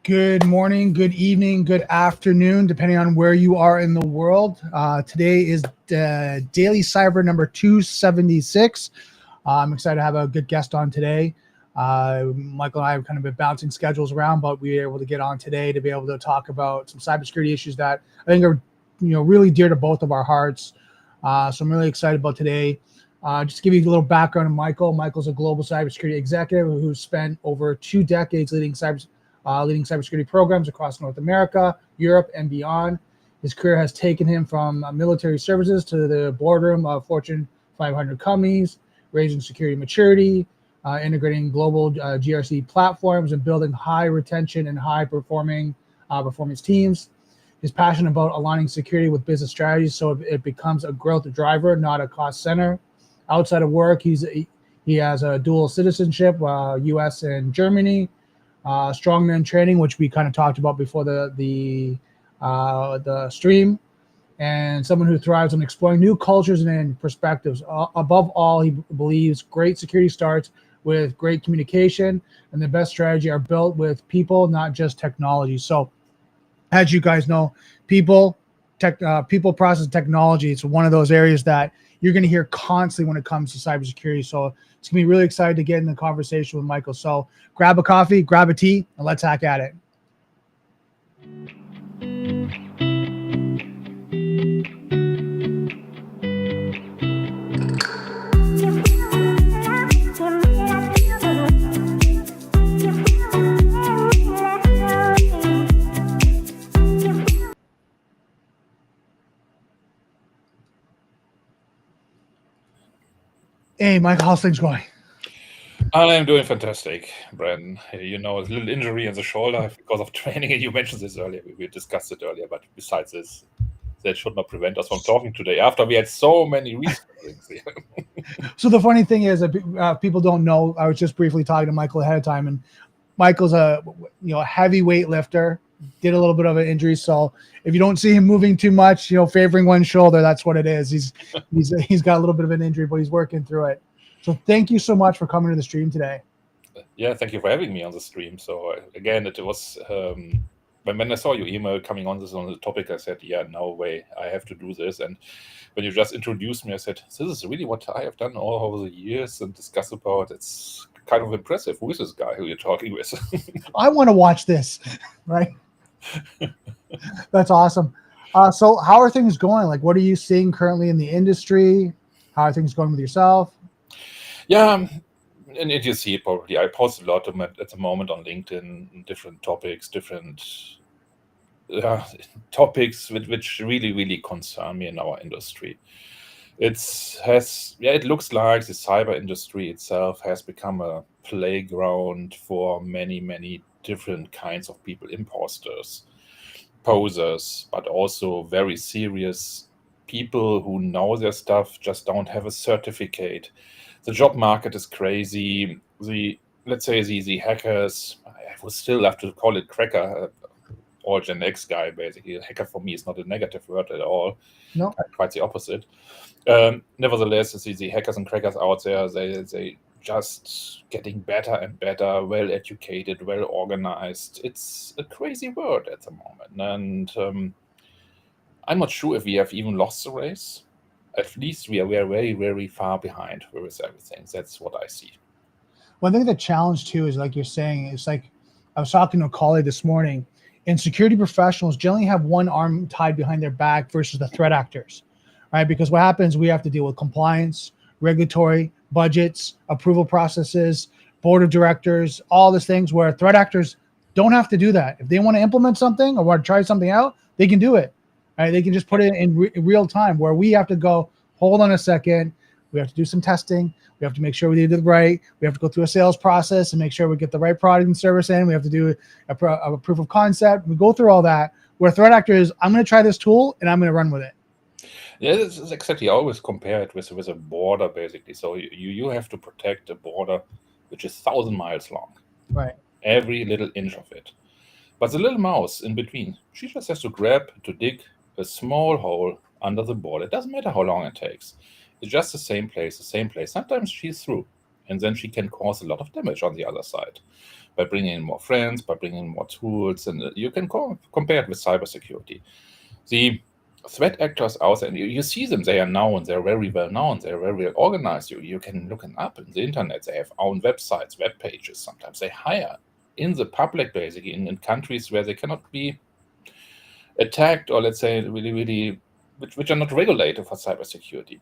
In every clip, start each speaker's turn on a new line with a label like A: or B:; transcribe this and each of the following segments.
A: Good morning, good evening, good afternoon, depending on where you are in the world. Today is Daily Cyber number 276. I'm excited to have a good guest on today. Michael and I have kind of been bouncing schedules around, but we were able to get on today to be able to talk about some cybersecurity issues that I think are really dear to both of our hearts. So I'm really excited about today. Just to give you a little background on Michael. Michael's a global cybersecurity executive who's spent over 2 decades leading cybersecurity programs across North America, Europe, and beyond. His career has taken him from military services to the boardroom of Fortune 500 companies, raising security maturity, integrating global GRC platforms, and building high retention and high performance teams. His passion about aligning security with business strategies so it becomes a growth driver, not a cost center. Outside of work, he has a dual citizenship, U.S. and Germany. Strongman training, which we kind of talked about before the stream, and someone who thrives on exploring new cultures and perspectives. Above all, he believes great security starts with great communication, and the best strategy are built with people, not just technology. So, as you guys know, people, process, technology. It's one of those areas that you're going to hear constantly when it comes to cybersecurity. So it's going to be really excited to get in the conversation with Michael. So grab a coffee, grab a tea, and let's hack at it. Hey, Michael, how's things going?
B: I'm doing fantastic, Brandon. You know, a little injury in the shoulder because of training, and you mentioned this earlier. We discussed it earlier, but besides this, that should not prevent us from talking today after we had so many reschedulings here.
A: So the funny thing is that people don't know. I was just briefly talking to Michael ahead of time, and Michael's a heavyweight lifter. Did a little bit of an injury, so if you don't see him moving too much, favoring one shoulder, that's what it is. He's got a little bit of an injury, but he's working through it. So thank you so much for coming to the stream today.
B: Yeah, thank you for having me on the stream. So again, it was when I saw your email coming on the topic, I said, yeah, no way, I have to do this. And when you just introduced me, I said, this is really what I have done all over the years and discuss about. It's kind of impressive. Who is this guy who you're talking with?
A: I want to watch this, right? That's awesome. So how are things going? Like, what are you seeing currently in the industry? How are things going with yourself?
B: Yeah, and you see it probably. I post a lot at the moment on LinkedIn, different topics, topics which really, really concern me in our industry. It looks like the cyber industry itself has become a playground for many, many different kinds of people, imposters, posers, but also very serious people who know their stuff, just don't have a certificate. The job market is crazy. Let's say the hackers, I would still have to call it cracker, or Gen X guy, basically. Hacker for me is not a negative word at all.
A: No.
B: Quite the opposite. Nevertheless, the hackers and crackers out there, they just getting better and better, well educated, well organized. It's a crazy world at the moment, and I'm not sure if we have even lost the race. At least we are very, very far behind with everything. That's what I see.
A: Well, I think the challenge too is, like you're saying, it's like I was talking to a colleague this morning, and security professionals generally have one arm tied behind their back versus the threat actors, right? Because what happens, we have to deal with compliance, regulatory, budgets, approval processes, board of directors, all these things where threat actors don't have to do that. If they want to implement something or want to try something out, they can do it. Right? They can just put it in real time, where we have to go, hold on a second. We have to do some testing. We have to make sure we did it right. We have to go through a sales process and make sure we get the right product and service in. We have to do a proof of concept. We go through all that, where threat actor is, I'm going to try this tool and I'm going to run with it.
B: Yeah, this is exactly. I always compare it with a border, basically. So you have to protect a border which is 1,000 miles long.
A: Right.
B: Every little inch of it. But the little mouse in between, she just has to dig a small hole under the border. It doesn't matter how long it takes. It's just the same place. Sometimes she's through, and then she can cause a lot of damage on the other side. by bringing in more friends, by bringing in more tools, and you can compare it with cybersecurity. The threat actors out there, you see them, they are known, they're very well known, they're very well organized. You can look them up in the internet, they have own websites, web pages, sometimes they hire in the public, basically, in countries where they cannot be attacked, or let's say really, which are not regulated for cybersecurity.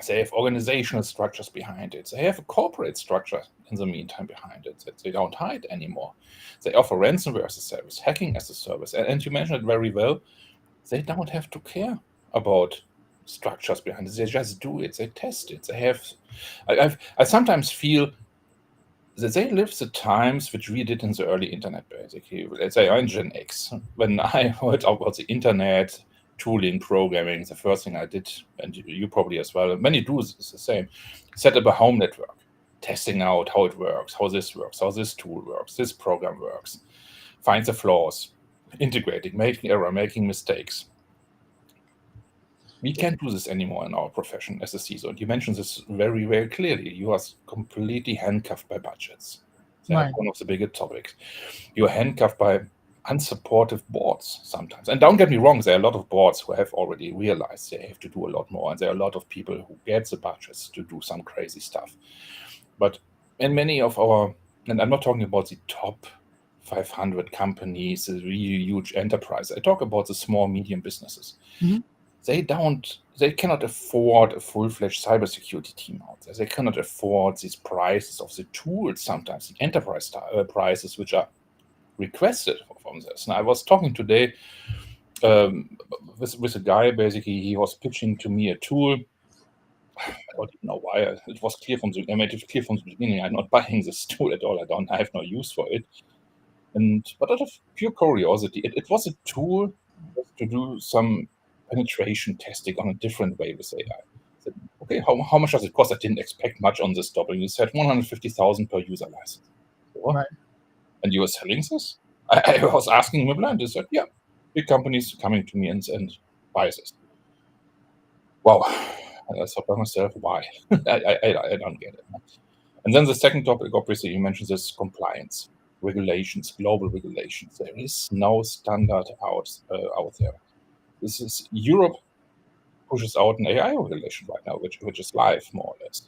B: They have organizational structures behind it. They have a corporate structure in the meantime behind it that they don't hide anymore. They offer ransomware as a service, hacking as a service. And you mentioned it very well. They don't have to care about structures behind it. They just do it. They test it. They have. I sometimes feel that they live the times which we did in the early internet, basically. Let's say I'm Gen X. When I heard about the internet, tooling, programming, the first thing I did, and you probably as well, many do is the same, set up a home network, testing out how it works, how this tool works, this program works, find the flaws, integrating, making error, making mistakes. We can't do this anymore in our profession as a CISO. And you mentioned this very, very clearly. You are completely handcuffed by budgets. That's one of the biggest topics. You're handcuffed by unsupportive boards sometimes. And don't get me wrong, there are a lot of boards who have already realized they have to do a lot more. And there are a lot of people who get the budgets to do some crazy stuff. But in many of our, and I'm not talking about the top 500 companies, the really huge enterprise. I talk about the small, medium businesses. Mm-hmm. They cannot afford a full-fledged cybersecurity team out there. They cannot afford these prices of the tools, sometimes the enterprise prices, which are requested from this. And I was talking today with a guy, basically, he was pitching to me a tool. I don't even know why. It was clear from the beginning, I'm not buying this tool at all. I have no use for it. But out of pure curiosity, it was a tool to do some penetration testing on a different way with AI. I said, okay, how much does it cost? I didn't expect much on this topic. You said 150,000 per user license. Right. And you were selling this? I was asking him blind. He said, yeah, big companies coming to me and buy this. Wow. And I thought by myself, why? I don't get it. And then the second topic, obviously, you mentioned this compliance, regulations, global regulations. There is no standard out there. This is Europe pushes out an AI regulation right now, which is live, more or less.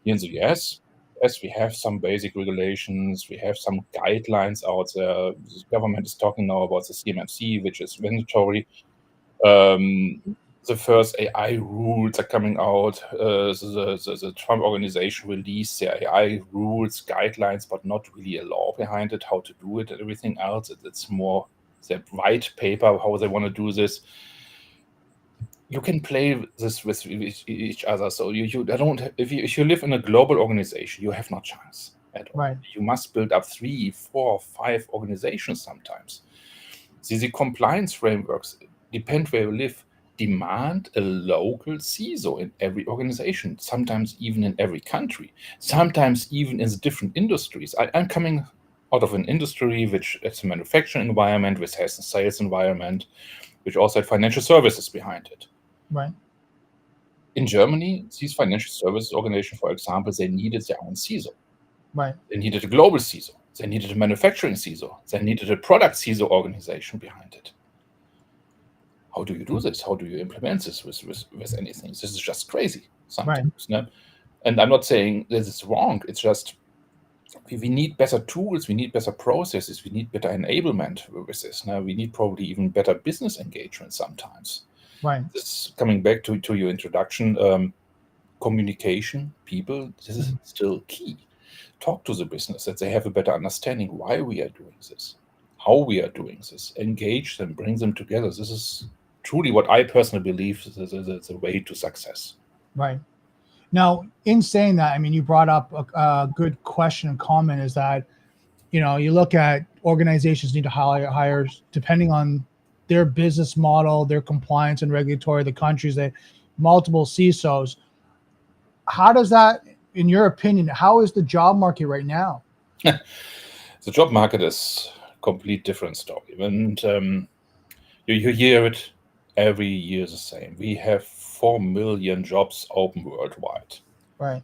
B: Here in the US, yes, we have some basic regulations. We have some guidelines out there. The government is talking now about the CMMC, which is mandatory. The first AI rules are coming out. The Trump organization released the AI rules, guidelines, but not really a law behind it, how to do it and everything else. It's more their white paper, how they want to do this. You can play this with each other. So you don't. If you live in a global organization, you have no chance at all. Right. You must build up 3, 4, 5 organizations sometimes. The compliance frameworks depend where you live. Demand a local CISO in every organization, sometimes even in every country, sometimes even in the different industries. I'm coming out of an industry which it's a manufacturing environment, which has a sales environment, which also had financial services behind it. Right. In Germany, these financial services organizations, for example, they needed their own CISO. Right. They needed a global CISO. They needed a manufacturing CISO. They needed a product CISO organization behind it. How do you do this? How do you implement this with anything? This is just crazy sometimes. Right. No? And I'm not saying this is wrong. It's just we need better tools. We need better processes. We need better enablement with this. Now we need probably even better business engagement sometimes. Right. This is coming back to your introduction. Communication, people, this is still key. Talk to the business that they have a better understanding why we are doing this, how we are doing this, engage them, bring them together. This is truly what I personally believe is the way to success. Right. Now, in saying that, I mean, you brought up a good question and comment is that, you look at organizations need to hire depending on their business model, their compliance and regulatory, the countries, they multiple CISOs. How does that, in your opinion, how is the job market right now? The job market is a complete different story. And you hear it every year the same. We have 4 million jobs open worldwide. Right.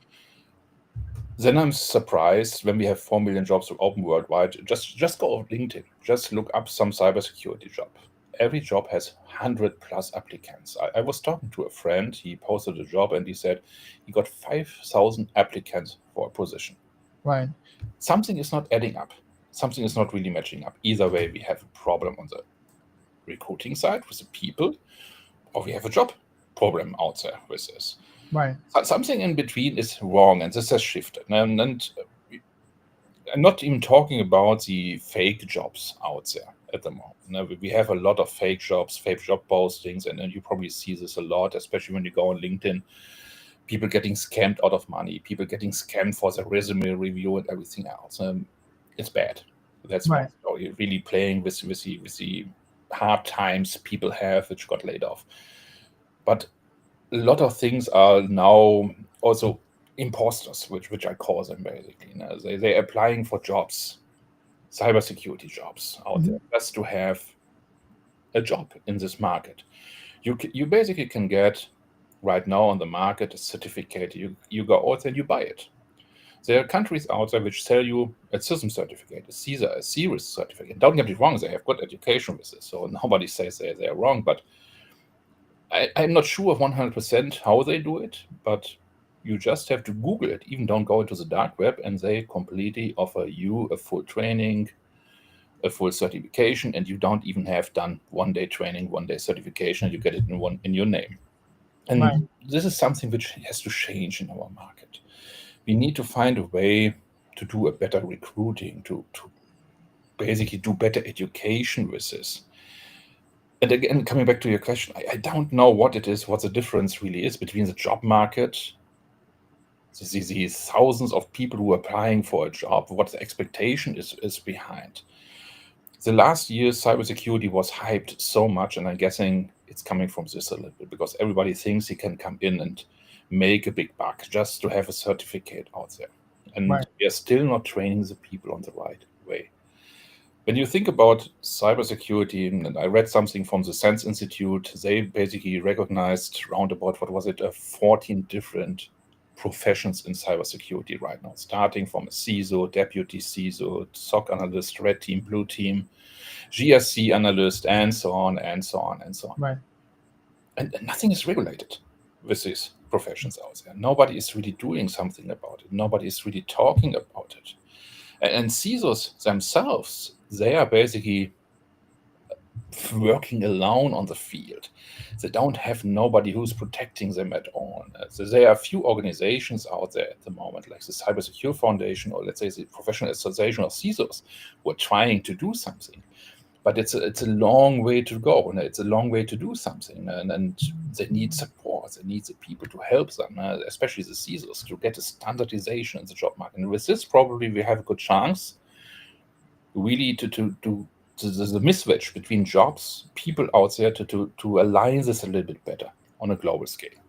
B: Then I'm surprised when we have 4 million jobs open worldwide. Just go on LinkedIn. Just look up some cybersecurity job. Every job has 100 plus applicants. I was talking to a friend. He posted a job and he said he got 5,000 applicants for a position.
A: Right.
B: Something is not adding up. Something is not really matching up. Either way, we have a problem on the recruiting side with the people, or we have a job problem out there with this.
A: Right.
B: Something in between is wrong, and this has shifted. And I'm not even talking about the fake jobs out there at the moment. Now, we have a lot of fake jobs, fake job postings, and you probably see this a lot, especially when you go on LinkedIn. People getting scammed out of money, people getting scammed for their resume review and everything else. It's bad. That's
A: Right.
B: why you're really playing with the hard times people have, which got laid off. But a lot of things are now also imposters, which I call them basically. They're applying for jobs, cybersecurity jobs out there, just to have a job in this market. You basically can get right now on the market a certificate. You go out and you buy it. There are countries out there which sell you a CISM certificate, a CISA, a CIRIS certificate. Don't get me wrong, they have good education with this, so nobody says they're wrong, but I'm not sure of 100% how they do it, but you just have to Google it. Even don't go into the dark web, and they completely offer you a full training, a full certification, and you don't even have done 1 day training, 1 day certification, and you get it in your name. And
A: Right.
B: this is something which has to change in our market. We need to find a way to do a better recruiting, to basically do better education with this. And again, coming back to your question, I don't know what it is, what the difference really is between the job market, these thousands of people who are applying for a job, what the expectation is behind. The last year, cybersecurity was hyped so much, and I'm guessing it's coming from this a little bit, because everybody thinks he can come in and make a big buck just to have a certificate out there. And
A: Right.
B: we are still not training the people on the right way. When you think about cybersecurity, and I read something from the Sense Institute, they basically recognized roundabout, 14 different professions in cybersecurity right now, starting from a CISO, deputy CISO, SOC analyst, red team, blue team, GRC analyst, and so on, and so on, and so on.
A: Right.
B: And nothing is regulated with these professions out there. Nobody is really doing something about it. Nobody is really talking about it. And CISOs themselves, they are basically working alone on the field. They don't have nobody who's protecting them at all. So there are a few organizations out there at the moment, like the Cybersecurity Foundation, or let's say the Professional Association of CISOs, who are trying to do something. But it's a long way to go, and it's a long way to do something, and they need support. They need the people to help them, especially the CISOs, to get a standardization in the job market. And with this, probably we have a good chance, really, to the mismatch between jobs, people out there, to align this a little bit better on a global scale.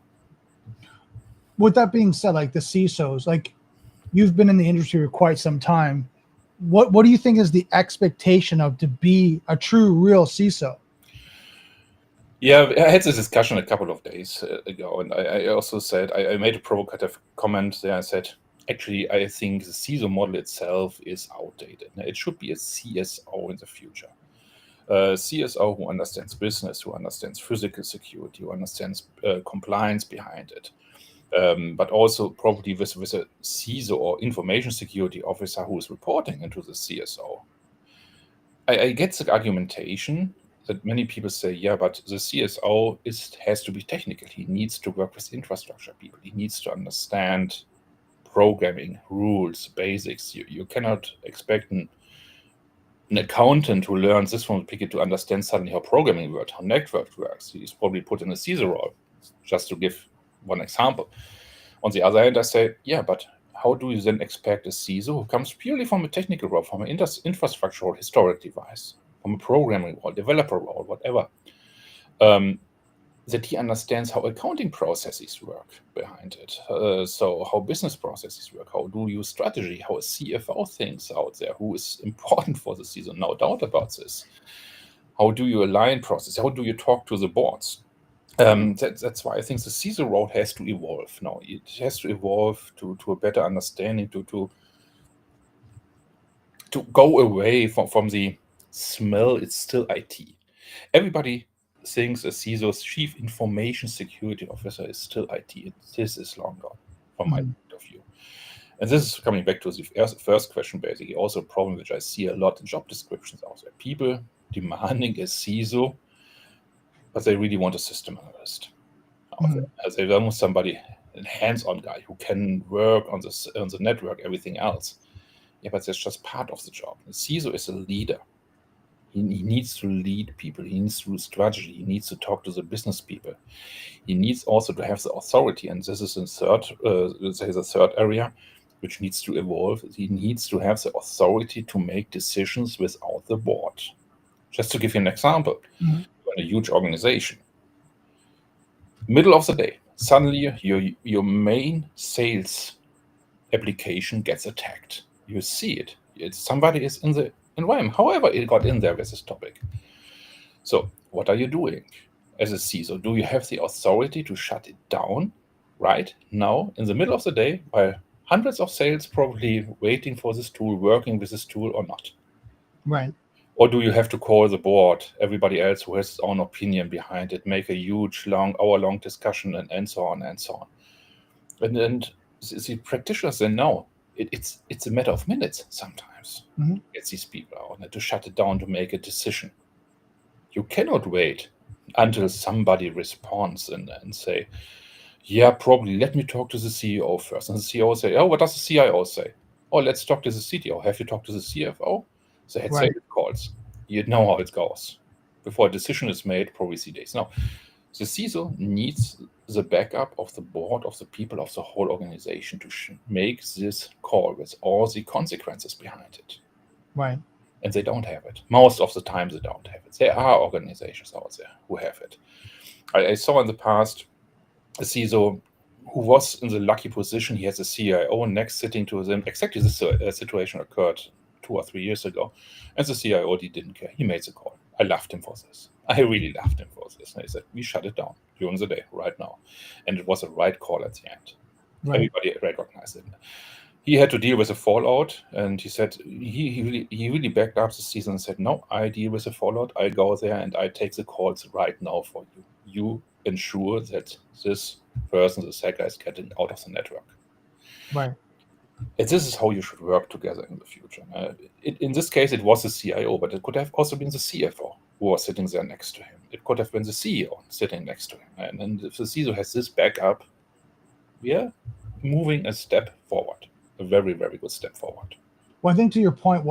A: With that being said, like the CISOs, like you've been in the industry for quite some time. What do you think is the expectation of to be a true, real CISO?
B: Yeah, I had this discussion a couple of days ago, and I also said, I made a provocative comment there. I said, actually, I think the CISO model itself is outdated. It should be a CSO in the future. CSO who understands business, who understands physical security, who understands compliance behind it. But also probably with a CISO or information security officer who is reporting into the CSO. I get the argumentation that many people say, yeah, but the CSO has to be technical. He needs to work with infrastructure people. He needs to understand programming, rules, basics. You cannot expect an accountant who learns this from the ticket to understand suddenly how programming works, how network works. He's probably put in a CISO role, just to give one example. On the other hand, I say, yeah, but how do you then expect a CISO who comes purely from a technical role, from an infrastructure role, historic device, from a programming role, developer role, whatever, that he understands how accounting processes work behind it, so how business processes work, how do you strategy, how a CFO thinks out there, who is important for the CISO, no doubt about this. How do you align process? How do you talk to the boards? That's why I think the CISO role has to evolve now. It has to evolve to a better understanding, to go away from the smell. It's still IT. Everybody thinks a CISO, Chief Information Security Officer, is still IT. This is long gone from my point of view. And this is coming back to the first question, basically. Also a problem which I see a lot in job descriptions out there. People demanding a CISO, but they really want a system analyst. As they want somebody, a hands-on guy who can work on the network, everything else. Yeah, but that's just part of the job. The CISO is a leader. He needs to lead people. He needs to do strategy. He needs to talk to the business people. He needs also to have the authority, and this is the third area, which needs to evolve. He needs to have the authority to make decisions without the board. Just to give you an example, you're in a huge organization. Middle of the day, suddenly your main sales application gets attacked. You see it. Somebody is in the environment. However, it got in there with this topic. So what are you doing as a CISO? Do you have the authority to shut it down right now in the middle of the day while hundreds of sales probably waiting for this tool, working with this tool or not?
A: Right.
B: Or do you have to call the board, everybody else who has his own opinion behind it, make a huge, hour-long discussion and so on and so on? And then the practitioners then know it's a matter of minutes sometimes to get these people out and to shut it down, to make a decision. You cannot wait until somebody responds and say, yeah, probably let me talk to the CEO first. And the CEO say, oh, what does the CIO say? Oh, let's talk to the CTO. Have you talked to the CFO? They had sales calls. You know how it goes. Before a decision is made, probably 3 days. Now, the CISO needs the backup of the board, of the people, of the whole organization to make this call with all the consequences behind it.
A: Right.
B: And they don't have it. Most of the time, they don't have it. There are organizations out there who have it. I saw in the past a CISO who was in the lucky position. He has a CIO next sitting to them. Exactly this situation occurred 2 or 3 years ago. And the CIO, he didn't care. He made the call. I loved him for this. I really loved him for this. And he said, we shut it down during the day, right now. And it was a right call at the end. Right. Everybody recognized it. He had to deal with the fallout, and he said he really backed up the CISO and said, no, I deal with the fallout. I go there and I take the calls right now for you. You ensure that this person, this hacker, is getting out of the network.
A: Right.
B: And this is how you should work together in the future. In this case, it was the CIO, but it could have also been the CFO who was sitting there next to him. It could have been the CEO sitting next to him. And if the CISO has this backup, we are moving a step forward, a very, very good step forward.
A: Well, I think to your point,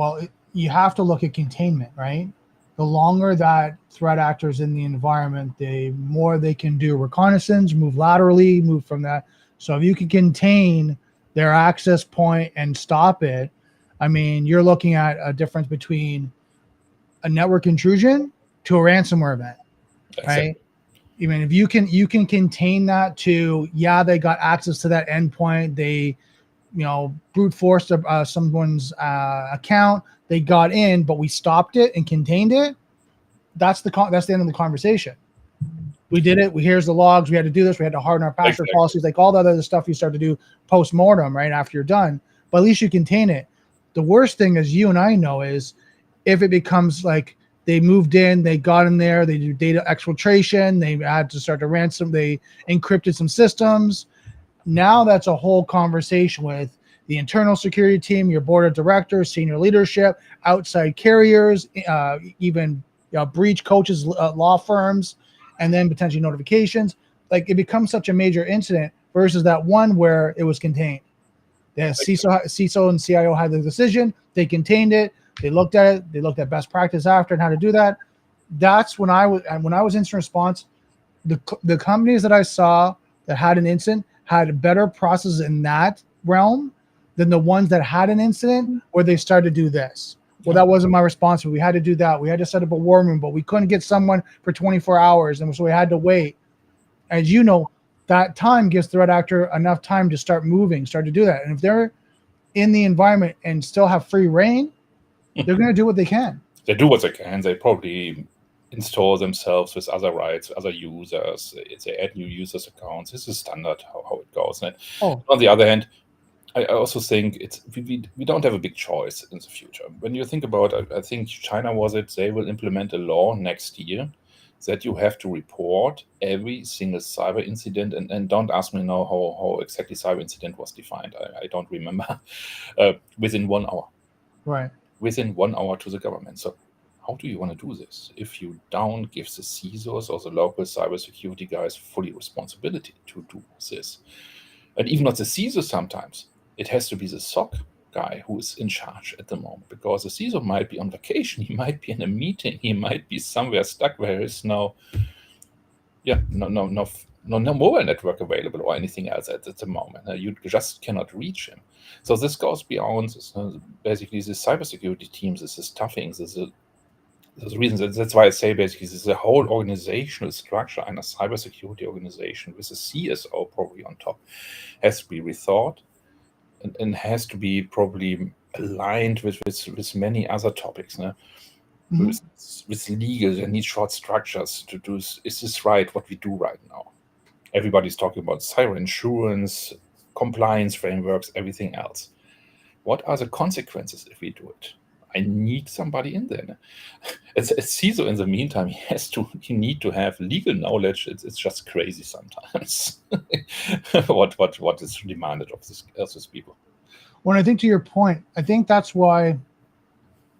A: you have to look at containment, right? The longer that threat actors in the environment, the more they can do reconnaissance, move laterally, move from that. So if you can contain their access point and stop it, I mean, you're looking at a difference between a network intrusion to a ransomware event, right? I mean, if you can contain that to, yeah, they got access to that endpoint, they, brute forced someone's account, they got in, but we stopped it and contained it. That's the end of the conversation. We did it. Here's the logs. We had to do this. We had to harden our password policies, like all the other stuff you start to do post-mortem, right, after you're done. But at least you contain it. The worst thing, as you and I know, is if it becomes like they moved in, they got in there, they do data exfiltration, they had to start to ransom, they encrypted some systems. Now that's a whole conversation with the internal security team, your board of directors, senior leadership, outside carriers, even breach coaches, law firms, and then potentially notifications. Like, it becomes such a major incident versus that one where it was contained. The CISO and CIO had the decision. They contained it. They looked at it. They looked at best practice after and how to do that. That's when I was incident response. The companies that I saw that had an incident had better processes in that realm than the ones that had an incident where they started to do this. Well, that wasn't my responsibility. We had to do that. We had to set up a war room, but we couldn't get someone for 24 hours, and so we had to wait. As you know, that time gives threat actor enough time to start moving, start to do that. And if they're in the environment and still have free reign, they're going to do what they can.
B: They do what they can. They probably install themselves with other rights, other users. They add new users accounts. This is standard how it goes. And on the other hand, I also think we don't have a big choice in the future. When you think about, I think China they will implement a law next year that you have to report every single cyber incident. And don't ask me now how exactly cyber incident was defined. I don't remember. Within 1 hour.
A: Right.
B: Within 1 hour to the government. So how do you want to do this if you don't give the CISOs or the local cybersecurity guys fully responsibility to do this? And even not the CISO sometimes. It has to be the SOC guy who is in charge at the moment, because the CISO might be on vacation, he might be in a meeting, he might be somewhere stuck where there is no mobile network available or anything else at the moment. You just cannot reach him. So this goes beyond basically the cybersecurity teams, this is staffing, there's a reason. That's why I say basically this is a whole organizational structure and a cybersecurity organization with a CISO probably on top has to be rethought and has to be probably aligned with many other topics. With legal, they need short structures to do. Is this right? What we do right now? Everybody's talking about cyber insurance, compliance frameworks, everything else. What are the consequences if we do it? I need somebody in there. As CISO, in the meantime, he need to have legal knowledge. It's just crazy sometimes. what is demanded of these people.
A: When I think to your point, I think that's why,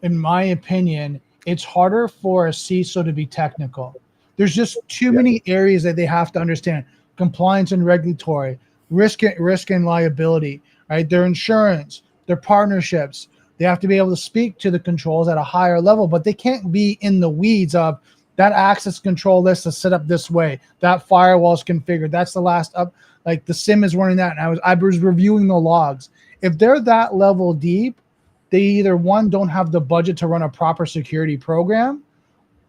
A: in my opinion, it's harder for a CISO to be technical. There's just too many areas that they have to understand: compliance and regulatory, risk and liability, right? Their insurance, their partnerships. They have to be able to speak to the controls at a higher level, but they can't be in the weeds of that access control list is set up this way, that firewall is configured, that's the last up, like the SIM is running that. And I was reviewing the logs. If they're that level deep, they either don't have the budget to run a proper security program,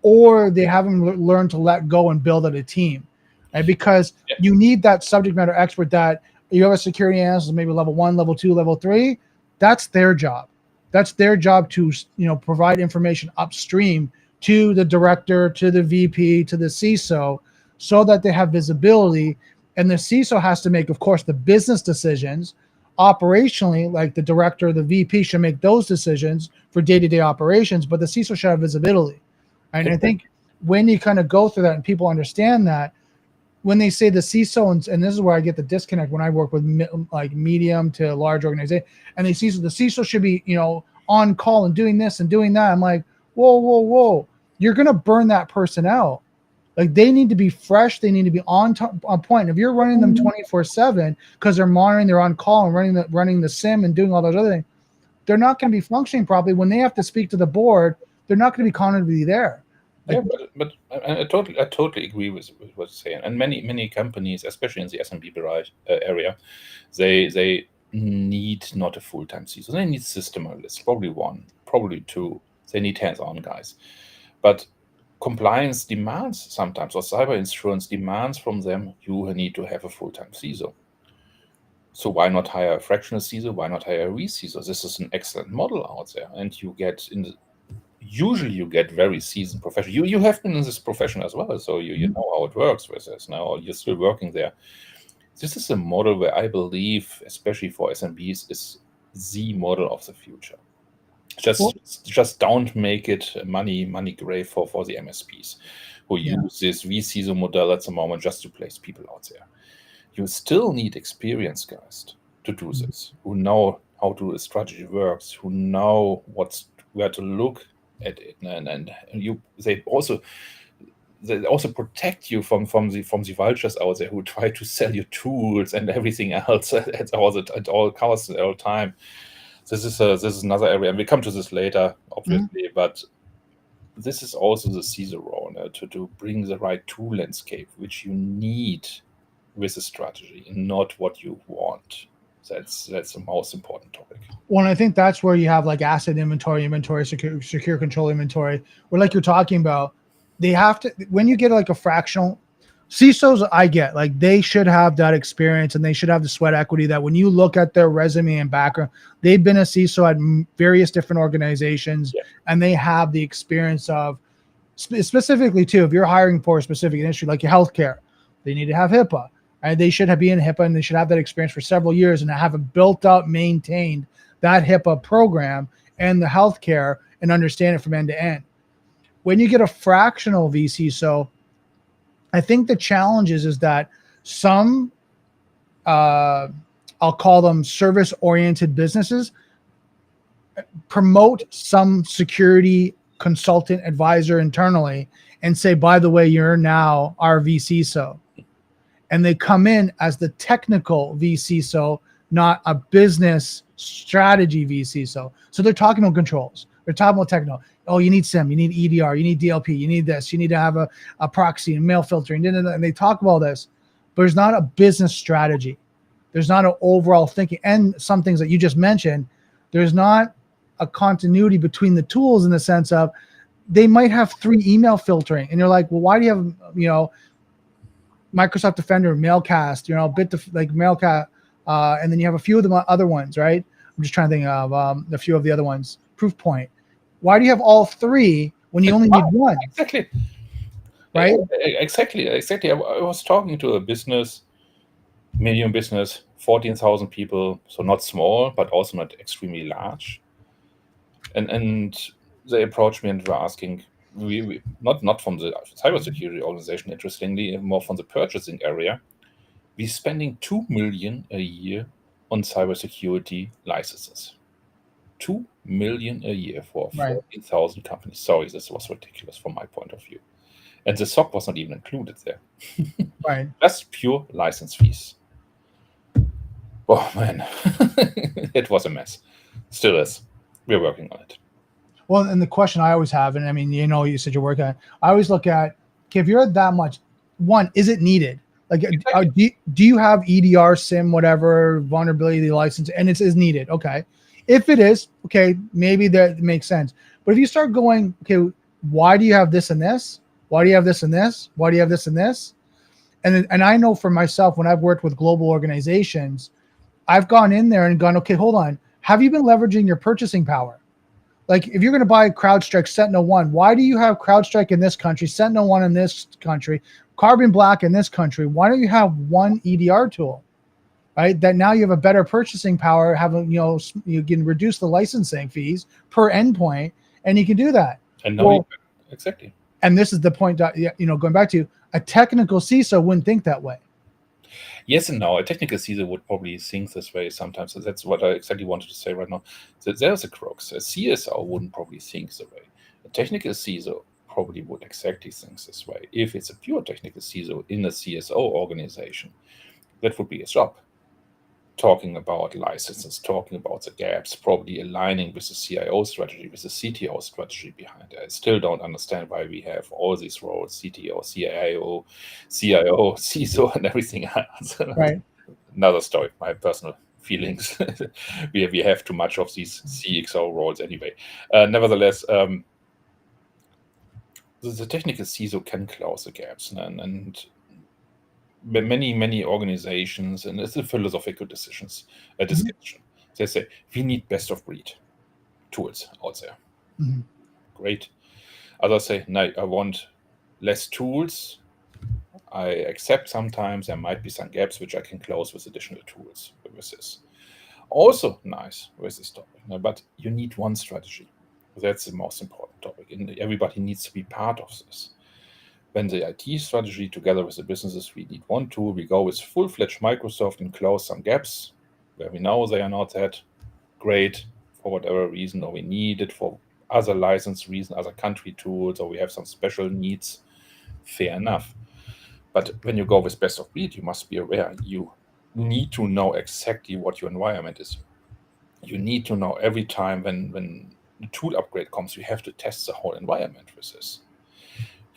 A: or they haven't learned to let go and build out a team, right? Because you need that subject matter expert that you have a security analyst, maybe level 1, level 2, level 3. That's their job. That's their job to provide information upstream to the director, to the VP, to the CISO, so that they have visibility. And the CISO has to make, of course, the business decisions. Operationally, like the director or the VP should make those decisions for day-to-day operations, but the CISO should have visibility. And I think when you kind of go through that and people understand that, when they say the CISO, and this is where I get the disconnect when I work with like medium to large organizations, and the CISO should be, on call and doing this and doing that. I'm like, whoa. You're going to burn that person out. Like, they need to be fresh. They need to be on point. If you're running them 24/7 because they're monitoring, they're on call and running the SIM and doing all those other things, they're not going to be functioning properly. When they have to speak to the board, they're not going to be cognitively there.
B: But I totally agree with what you're saying. And many companies, especially in the SMB area, they need not a full-time CISO. They need system analysts, probably 1, probably 2. They need hands-on guys. But compliance demands sometimes, or cyber insurance demands from them, you need to have a full-time CISO. So why not hire a fractional CISO? Why not hire a vCISO? This is an excellent model out there, and usually you get very seasoned professionals. You have been in this profession as well, so you know how it works with this now. You're still working there. This is a model where I believe, especially for SMBs, is the model of the future. Just don't make it money grave for the MSPs who use this vCISO model at the moment just to place people out there. You still need experienced guys to do this, who know how the strategy works, who know where to look at it, and they also protect you from the vultures out there who try to sell you tools and everything else at all costs at all time. This is another area, and we come to this later, obviously, but this is also the CISO role to bring the right tool landscape, which you need with a strategy, and not what you want. That's the most important topic.
A: Well, I think that's where you have like asset inventory, secure control inventory, where, like you're talking about, they have to, when you get like a fractional, CISOs, I get, like, they should have that experience and they should have the sweat equity that when you look at their resume and background, they've been a CISO at various different organizations, and they have the experience of specifically too, if you're hiring for a specific industry like your healthcare, they need to have HIPAA, right? They should be in HIPAA, and they should have that experience for several years and have it built up, maintained that HIPAA program and the healthcare and understand it from end to end. When you get a fractional vCISO, I think the challenge is that some, I'll call them service-oriented businesses, promote some security consultant advisor internally and say, by the way, you're now our vCISO. And they come in as the technical vCISO, not a business strategy vCISO. So they're talking about controls. They're talking about techno. Oh, you need SIM, you need EDR, you need DLP, you need this, you need to have a proxy and mail filtering. And they talk about this, but there's not a business strategy. There's not an overall thinking. And some things that you just mentioned, there's not a continuity between the tools in the sense of they might have 3 email filtering. And you're like, well, why do you have, Microsoft Defender, Mailcast, like Mailcast, and then you have a few of the other ones, right? I'm just trying to think of a few of the other ones. Proofpoint. Why do you have all 3 when you only need one?
B: Exactly.
A: Right?
B: Exactly. I was talking to a business, medium business, 14,000 people, so not small, but also not extremely large. And they approached me and were asking, we not from the cybersecurity organization, interestingly, more from the purchasing area. We're spending $2 million a year on cybersecurity licenses. $2 million a year for 14,000 companies. Sorry, this was ridiculous from my point of view. And the SOC was not even included there.
A: Right.
B: Just pure license fees. Oh man, it was a mess. Still is. We're working on it.
A: Well, and the question I always have, and I mean, you said you're working on it, I always look at, okay, if you're that much, one, is it needed? Like, exactly. Do you have EDR, SIM, whatever, vulnerability license, and it is needed? Okay. If it is, okay, maybe that makes sense. But if you start going, okay, why do you have this and this? Why do you have this and this? Why do you have this and this? And I know for myself, when I've worked with global organizations, I've gone in there and gone, okay, hold on. Have you been leveraging your purchasing power? Like, if you're going to buy CrowdStrike Sentinel-1, why do you have CrowdStrike in this country, Sentinel-1 in this country, Carbon Black in this country? Why don't you have one EDR tool, right? That now you have a better purchasing power, you can reduce the licensing fees per endpoint, and you can do that.
B: And now exactly.
A: And this is the point that, going back to a technical CISO wouldn't think that way.
B: Yes and no. A technical CISO would probably think this way sometimes. So that's what I exactly wanted to say right now. So there's a crux. A CISO wouldn't probably think the way. A technical CISO probably would exactly think this way. If it's a pure technical CISO in a CSO organization, that would be his job. Talking about licenses, talking about the gaps, probably aligning with the CIO strategy, with the CTO strategy behind it. I still don't understand why we have all these roles, CTO, CIO, CISO, and everything else.
A: Right.
B: Another story, my personal feelings. we have too much of these CXO roles anyway. Nevertheless, the technical CISO can close the gaps, and many organizations, and it's a philosophical discussion. They say we need best of breed tools out there.
A: Mm-hmm.
B: Great. Others say, no, I want less tools. I accept sometimes there might be some gaps which I can close with additional tools with this. Also nice with this topic, but you need one strategy. That's the most important topic, and everybody needs to be part of this. When the IT strategy together with the businesses, we need one tool, we go with full-fledged Microsoft and close some gaps where we know they are not that great for whatever reason, or we need it for other license reasons, other country tools, or we have some special needs, fair enough. But when you go with best of breed, you must be aware. You need to know exactly what your environment is. You need to know every time when the tool upgrade comes, you have to test the whole environment with this.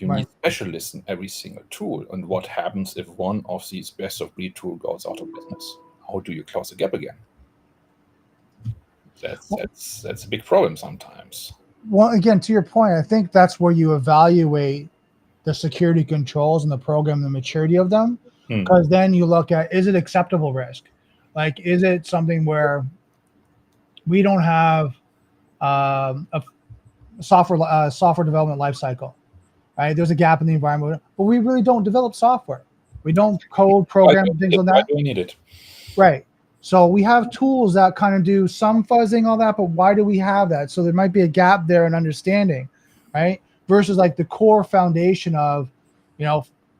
B: You need specialists in every single tool. And what happens if one of these best of breed tool goes out of business? How do you close the gap again? That's a big problem sometimes.
A: Well, again, to your point, I think that's where you evaluate the security controls and the program, the maturity of them, because then you look at, is it acceptable risk? Like, is it something where we don't have a software development lifecycle? right? There's a gap in the environment, but we really don't develop software. We don't code, program, things like
B: Why
A: that.
B: do we need it?
A: Right. So we have tools that kind of do some fuzzing, all that, but why do we have that? So there might be a gap there in understanding, right? Versus like the core foundation of,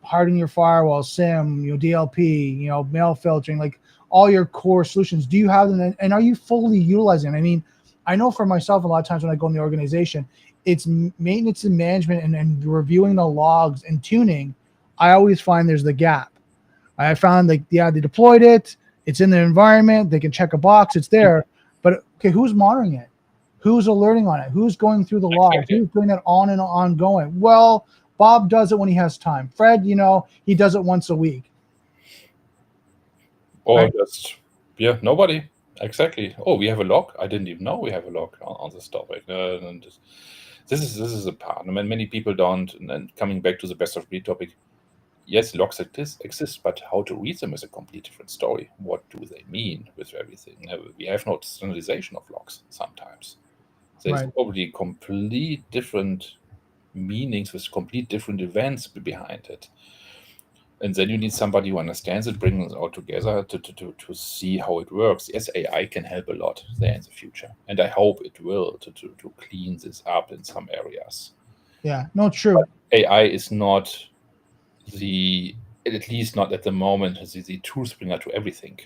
A: hardening your firewall, SIM, DLP, mail filtering, like all your core solutions. Do you have them, and are you fully utilizing them? I mean, I know for myself, a lot of times when I go in the organization, it's maintenance and management and reviewing the logs and tuning. I always find there's the gap. I found they deployed it. It's in the environment. They can check a box. It's there. But okay, who's monitoring it? Who's alerting on it? Who's going through the logs?
B: Exactly.
A: Who's doing that on and ongoing? Well, Bob does it when he has time. Fred, he does it once a week.
B: Or
A: Right?
B: just, nobody. Exactly. Oh, we have a log. I didn't even know we have a log on this topic. And this is a part. I mean, many people don't. And coming back to the best of breed topic, yes, logs exist, but how to read them is a complete different story. What do they mean with everything? We have no standardization of logs sometimes. There's
A: Right.
B: probably complete different meanings with complete different events behind it. And then you need somebody who understands it, brings it all together to see how it works. Yes, AI can help a lot there in the future. And I hope it will to clean this up in some areas.
A: Yeah. No, true.
B: AI is not at least not at the moment, the truth bringer to everything.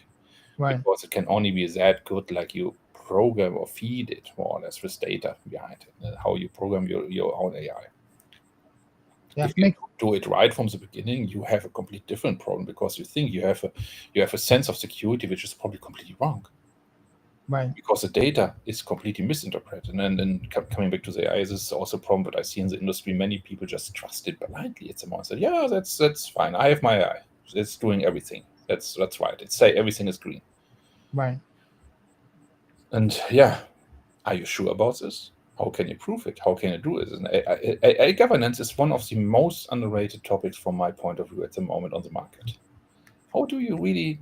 A: Right.
B: Because it can only be that good like you program or feed it more or less with data behind it, how you program your own AI.
A: Yeah.
B: If you do it right from the beginning, you have a complete different problem because you think you have a sense of security which is probably completely wrong.
A: Right.
B: Because the data is completely misinterpreted. And then coming back to the AI, this is also a problem that I see in the industry. Many people just trust it blindly. It's a monster. Yeah, that's fine. I have my AI. It's doing everything. That's right. It say everything is green.
A: Right.
B: And yeah, are you sure about this? How can you prove it? How can you do it? And AI governance is one of the most underrated topics from my point of view at the moment on the market. How do you really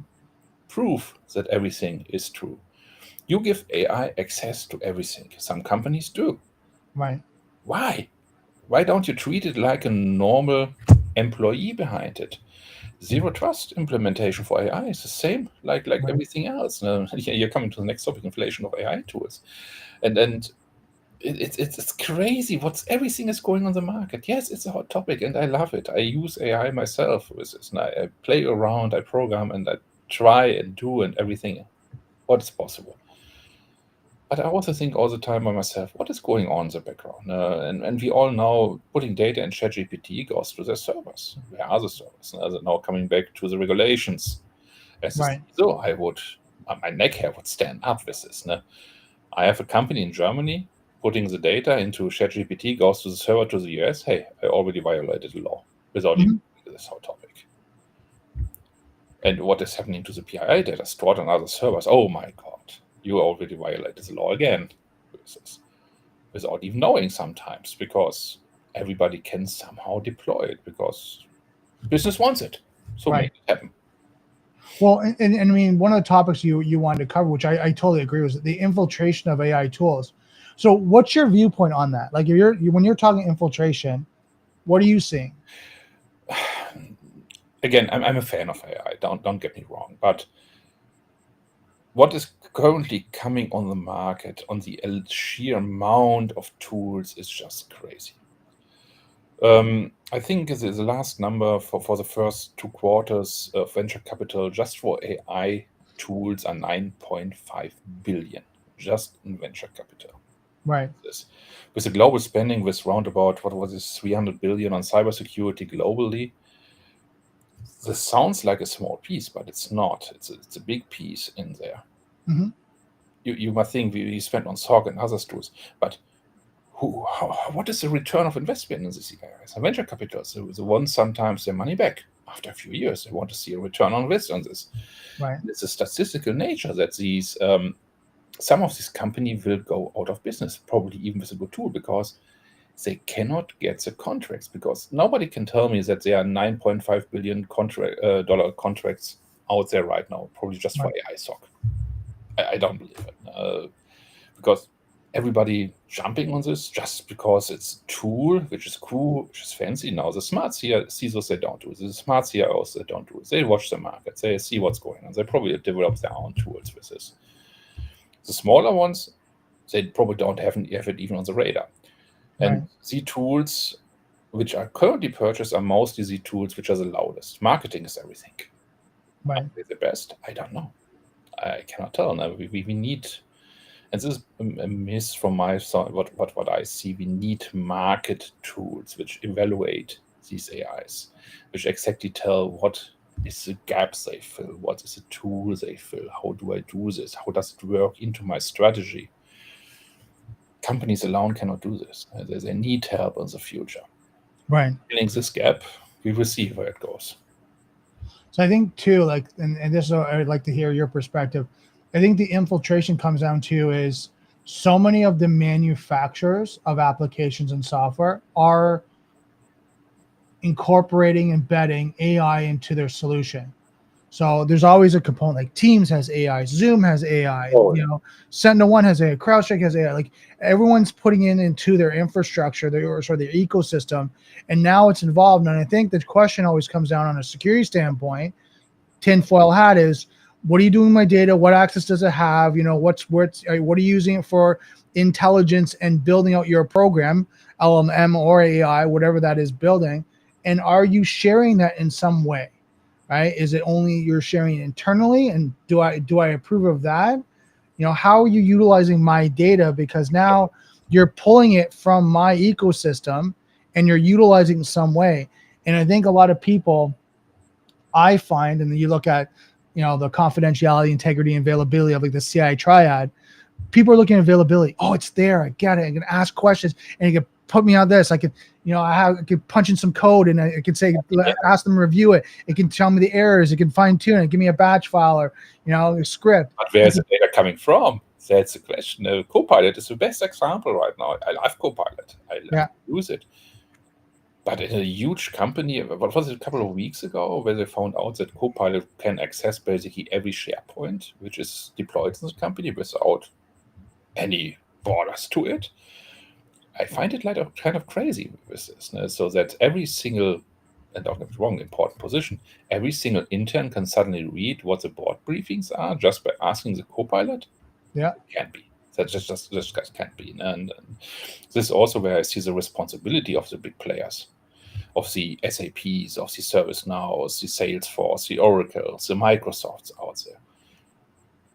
B: prove that everything is true? You give AI access to everything. Some companies do.
A: Right.
B: Why? Why don't you treat it like a normal employee behind it? Zero trust implementation for AI is the same like
A: Right.
B: everything else. You're coming to the next topic, inflation of AI tools. And it's crazy what's everything is going on the market. Yes, it's a hot topic and I love it. I use AI myself with this. And I play around, I program, and I try and do and everything what is possible. But I also think all the time by myself, what is going on in the background? And we all know putting data in ChatGPT goes to the servers. Where are the servers? Now coming back to the regulations. As a
A: Right.
B: CISO, my neck hair would stand up with this. I have a company in Germany putting the data into ChatGPT, goes to the server to the US. Hey, I already violated the law without even this whole topic. And what is happening to the PII data stored on other servers? Oh my God, you already violated the law again. Without even knowing sometimes, because everybody can somehow deploy it because business wants it. So
A: Right.
B: make it happen.
A: Well, and I mean, one of the topics you wanted to cover, which I totally agree, was the infiltration of AI tools. So, what's your viewpoint on that? Like, when you're talking infiltration, what are you seeing?
B: Again, I'm a fan of AI. Don't get me wrong, but what is currently coming on the market on the sheer amount of tools is just crazy. I think the last number for the first 2 quarters of venture capital just for AI tools are 9.5 billion just in venture capital.
A: Right.
B: With the global spending with round about, what was this, 300 billion on cybersecurity globally. This sounds like a small piece, but it's not. It's a big piece in there.
A: Mm-hmm.
B: You might think we spent on SOC and other tools, but what is the return of investment in these areas? Venture capitalists, the ones sometimes their money back after a few years. They want to see a return on investment on this.
A: Right.
B: It's a statistical nature that these some of these companies will go out of business, probably even with a good tool, because they cannot get the contracts. Because nobody can tell me that there are 9.5 billion dollar contracts out there right now, probably just for AI SOC. I don't believe it, because everybody jumping on this just because it's a tool, which is cool, which is fancy. Now, the smart CISOs, they don't do this. The smart CIOs, they don't do this. They watch the market. They see what's going on. They probably develop their own tools with this. The smaller ones, they probably don't have it even on the radar. And the tools which are currently purchased are mostly the tools which are the loudest. Marketing is everything.
A: Right.
B: Are they the best? I don't know. I cannot tell. Now, we need, and this is a miss from my side, what I see. We need market tools which evaluate these AIs, which exactly tell what is the gaps they fill, what is the tool they fill, how do I do this, how does it work into my strategy. Companies alone cannot do this. They need help in the future.
A: Right.
B: Filling this gap, we will see where it goes.
A: So I think too, like, and this is, I'd like to hear your perspective. I think the infiltration comes down to is so many of the manufacturers of applications and software are incorporating, embedding AI into their solution. So there's always a component, like Teams has AI, Zoom has AI, Sentinel-1 has AI, CrowdStrike has AI. Like everyone's putting it into their infrastructure, their ecosystem, and now it's involved. And I think the question always comes down on a security standpoint, tinfoil hat is, what are you doing with my data? What access does it have? What are you using it for? Intelligence and building out your program, LLM or AI, whatever that is building. And are you sharing that in some way? Right? Is it only you're sharing it internally? And do I approve of that? How are you utilizing my data? Because now you're pulling it from my ecosystem and you're utilizing it in some way. And I think a lot of people, I find, and then you look at, the confidentiality, integrity, and availability of like the CI triad, people are looking at availability. Oh, it's there. I get it. I can ask questions and you can put me on this. I could, I could punch in some code and I could say, ask them to review it. It can tell me the errors. It can fine tune it. Give me a batch file or, a script.
B: But where's the data coming from? That's the question. Copilot is the best example right now. I love Copilot. I love to use it. But in a huge company, what was it, a couple of weeks ago, where they found out that Copilot can access basically every SharePoint which is deployed in the company without any borders to it. I find it like kind of crazy with this, so that every single, and don't get me wrong, important position, every single intern can suddenly read what the board briefings are just by asking the Copilot.
A: Yeah,
B: it can't be. That just can't be. And this is also where I see the responsibility of the big players, of the SAPs, of the ServiceNows, the Salesforce, the Oracles, the Microsofts out there.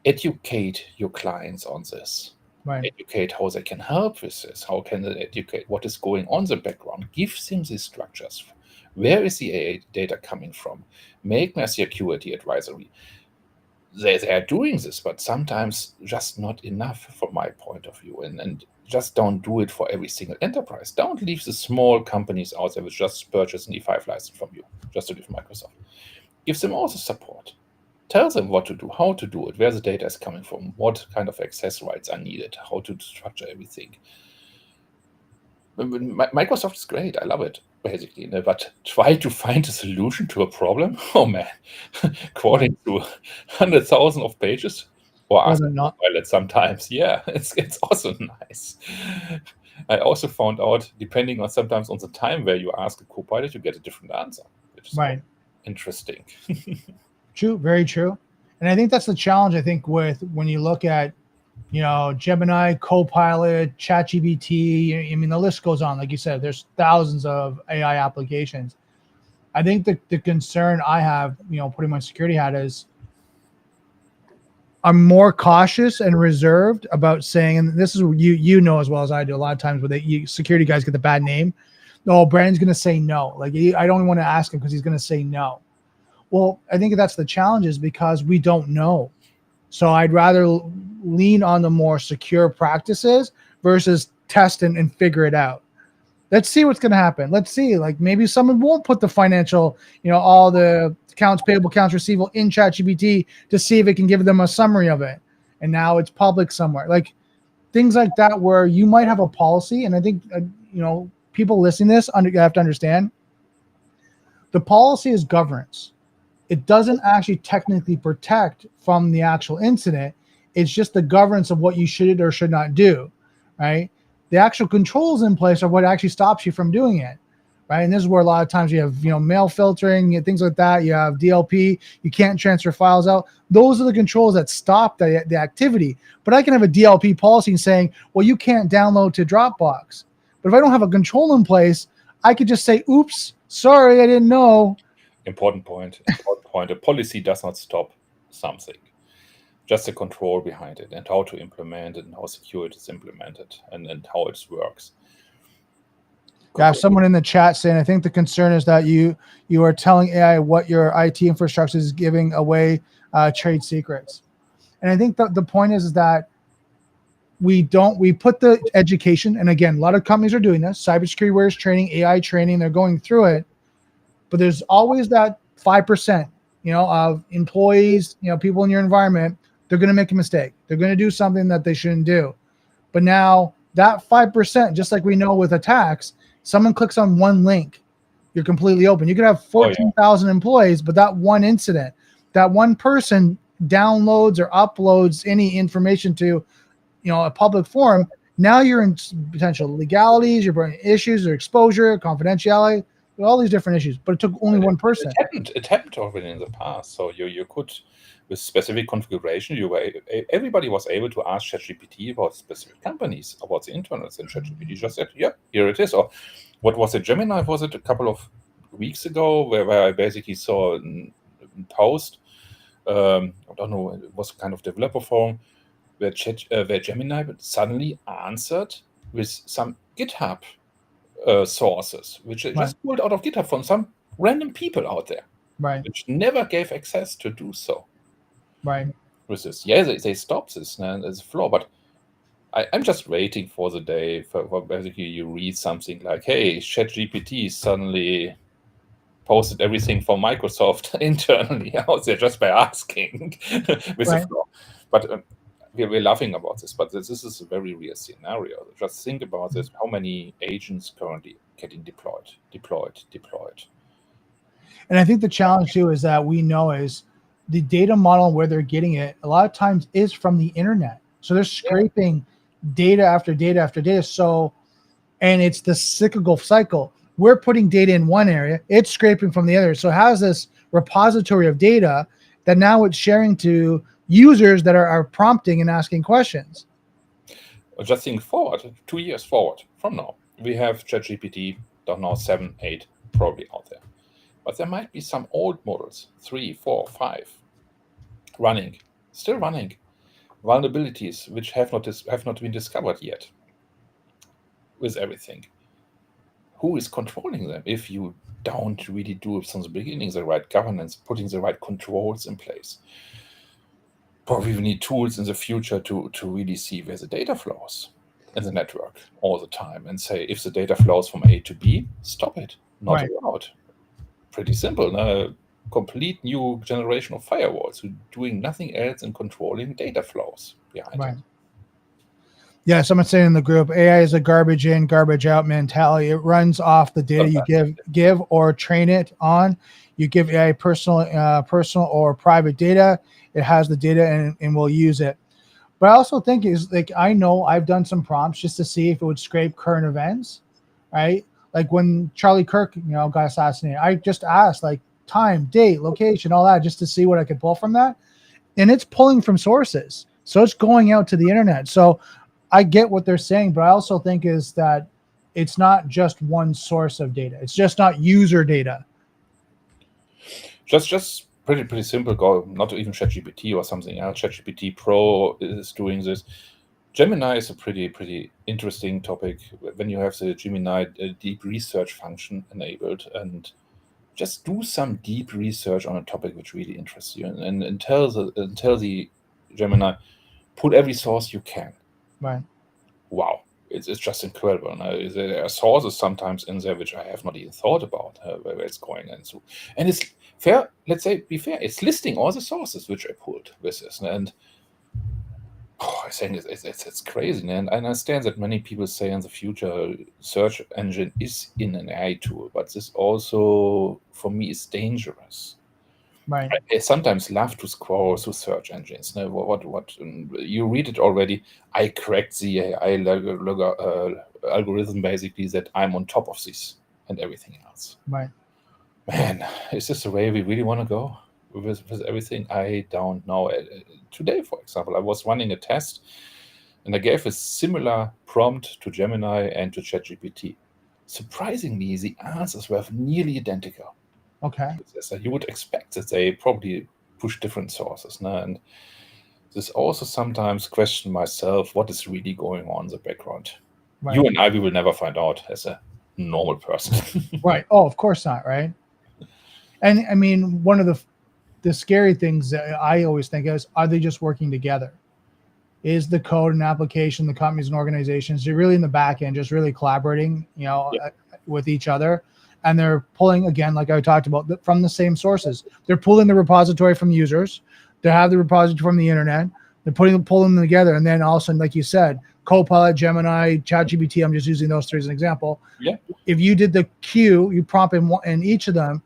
B: Educate your clients on this.
A: Right.
B: Educate how they can help with this. How can they educate what is going on in the background? Give them these structures. Where is the AI data coming from? Make my security advisory. They are doing this, but sometimes just not enough from my point of view. And just don't do it for every single enterprise. Don't leave the small companies out there which just purchase an E5 license from you, just to give Microsoft. Give them also support. Tell them what to do, how to do it, where the data is coming from, what kind of access rights are needed, how to structure everything. Microsoft is great. I love it, basically. But try to find a solution to a problem. Oh, man. Crawling through 100,000 of pages or ask Copilot sometimes. Yeah, it's also nice. I also found out, depending on sometimes on the time where you ask a Copilot, you get a different answer, which is interesting.
A: True, very true. And I think that's the challenge, I think, with when you look at, Gemini, Copilot, ChatGPT, I mean, the list goes on. Like you said, there's thousands of AI applications. I think the concern I have, putting my security hat is I'm more cautious and reserved about saying, and this is you know as well as I do, a lot of times where security guys get the bad name. No, Brandon's going to say no. Like, I don't want to ask him because he's going to say no. Well, I think that's the challenge, is because we don't know. So I'd rather lean on the more secure practices versus test and figure it out. Let's see what's going to happen. Let's see, like maybe someone won't put the financial, all the accounts payable, accounts receivable in ChatGPT to see if it can give them a summary of it. And now it's public somewhere. Like things like that, where you might have a policy. And I think, people listening to this have to understand the policy is governance. It doesn't actually technically protect from the actual incident. It's just the governance of what you should or should not do, right? The actual controls in place are what actually stops you from doing it, right? And this is where a lot of times you have, mail filtering and things like that. You have DLP. You can't transfer files out. Those are the controls that stop the activity. But I can have a DLP policy saying, well, you can't download to Dropbox. But if I don't have a control in place, I could just say, oops, sorry, I didn't know.
B: Important point. A policy does not stop something. Just the control behind it and how to implement it and how secure it is implemented and how it works.
A: Yeah, someone in the chat saying, I think the concern is that you are telling AI what your IT infrastructure is giving away trade secrets. And I think the point is that we put the education, and again, a lot of companies are doing this, cybersecurity awareness training, AI training, they're going through it, but there's always that 5%, of employees, people in your environment, they're going to make a mistake. They're going to do something that they shouldn't do. But now that 5%, just like we know with attacks, someone clicks on one link, you're completely open. You could have 14,000 employees, but that one incident, that one person downloads or uploads any information to, a public forum, now you're in potential legalities, you're bringing issues or exposure, confidentiality, all these different issues. But it took only one person.
B: It happened already in the past. So you could, with specific configuration, everybody was able to ask ChatGPT about specific companies, about the internals, and ChatGPT just said, "Yeah, here it is." Or what was it? Gemini, was it a couple of weeks ago, where I basically saw a post. I don't know, it was kind of developer forum where Gemini suddenly answered with some GitHub sources, which they just pulled out of GitHub from some random people out there, which never gave access to do so.
A: Right.
B: With this, they stopped this, and it's a flaw. But I'm just waiting for the day for basically you read something like, "Hey, ChatGPT suddenly posted everything for Microsoft internally out there just by asking," with a flaw. But we're laughing about this, but this is a very real scenario. Just think about this: how many agents currently getting deployed?
A: And I think the challenge too is that we know is the data model where they're getting it a lot of times is from the internet. So they're scraping data after data after data. So, and it's the cyclical cycle. We're putting data in one area, it's scraping from the other. So it has this repository of data that now it's sharing to users that are prompting and asking questions.
B: Just think forward, 2 years forward from now, we have ChatGPT, don't know, 7, 8 probably out there. But there might be some old models, 3, 4, 5, still running, vulnerabilities which have not been discovered yet. With everything, who is controlling them if you don't really do it from the beginning, the right governance, putting the right controls in place? Probably we need tools in the future to really see where the data flows in the network all the time and say, if the data flows from A to B, stop it, not allowed. Pretty simple. Complete new generation of firewalls who doing nothing else than controlling data flows behind it.
A: Yeah, someone saying in the group, AI is a garbage in, garbage out mentality. It runs off the data you give or train it on. You give AI personal or private data, it has the data and will use it. But I also think is like, I know I've done some prompts just to see if it would scrape current events, right? Like when Charlie Kirk, got assassinated, I just asked like time, date, location, all that, just to see what I could pull from that. And it's pulling from sources. So it's going out to the internet. So I get what they're saying, but I also think is that it's not just one source of data. It's just not user data.
B: Just pretty simple goal, not even ChatGPT or something else. ChatGPT Pro is doing this. Gemini is a pretty interesting topic when you have the Gemini deep research function enabled, and just do some deep research on a topic which really interests you, and tell the Gemini, put every source you can.
A: Right.
B: Wow, it's just incredible. There are sources sometimes in there which I have not even thought about where it's going into, and it's fair. Let's say, be fair. It's listing all the sources which I pulled with this, and I think it's crazy. And I understand that many people say in the future search engine is in an AI tool, but this also for me is dangerous.
A: Right.
B: I sometimes love to scroll through search engines. Now, what you read it already. I cracked the AI algorithm basically that I'm on top of this and everything else.
A: Right.
B: Man, is this the way we really want to go with everything? I don't know. Today, for example, I was running a test and I gave a similar prompt to Gemini and to ChatGPT. Surprisingly, the answers were nearly identical.
A: Okay.
B: So you would expect that they probably push different sources. No? And this also sometimes question myself, what is really going on in the background?
A: Right.
B: You and I, we will never find out as a normal person.
A: Right. Oh, of course not. Right. And I mean, one of the scary things that I always think is, are they just working together? Is the code and application, the companies and organizations, they're really in the back end, just really collaborating,
B: Yeah.
A: with each other. And they're pulling, again, like I talked about, from the same sources. They're pulling the repository from users. They have the repository from the internet. They're pulling them together. And then all of a sudden, like you said, Copilot, Gemini, ChatGPT, I'm just using those three as an example.
B: Yeah.
A: If you did the queue, you prompt in each of them,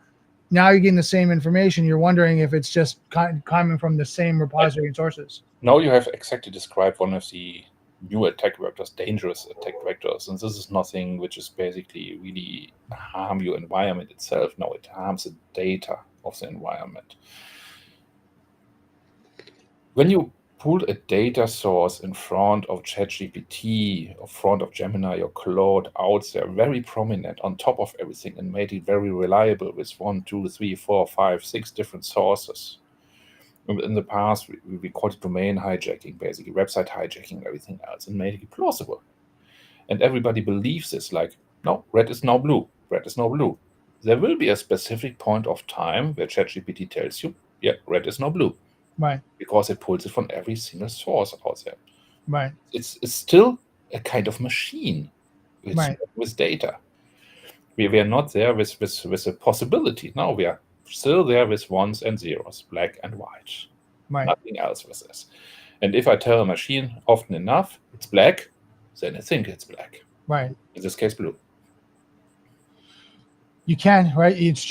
A: now you're getting the same information. You're wondering if it's just coming from the same repository and sources.
B: Now you have exactly described one of the new attack vectors, dangerous attack vectors. And this is nothing which is basically really harm your environment itself. No, it harms the data of the environment. When you pulled a data source in front of ChatGPT, or front of Gemini or Claude out there, very prominent on top of everything, and made it very reliable with 1, 2, 3, 4, 5, 6 different sources. In the past, we called it domain hijacking, basically website hijacking, everything else, and made it plausible. And everybody believes this, like, no, red is now blue, red is now blue. There will be a specific point of time where ChatGPT tells you, yeah, red is now blue.
A: Right.
B: Because it pulls it from every single source out there.
A: Right.
B: It's still a kind of machine with data. We are not there with a possibility. No, we are still there with ones and zeros, black and white.
A: Right.
B: Nothing else with this. And if I tell a machine often enough it's black, then I think it's black.
A: Right.
B: In this case, blue.
A: You can, right? It's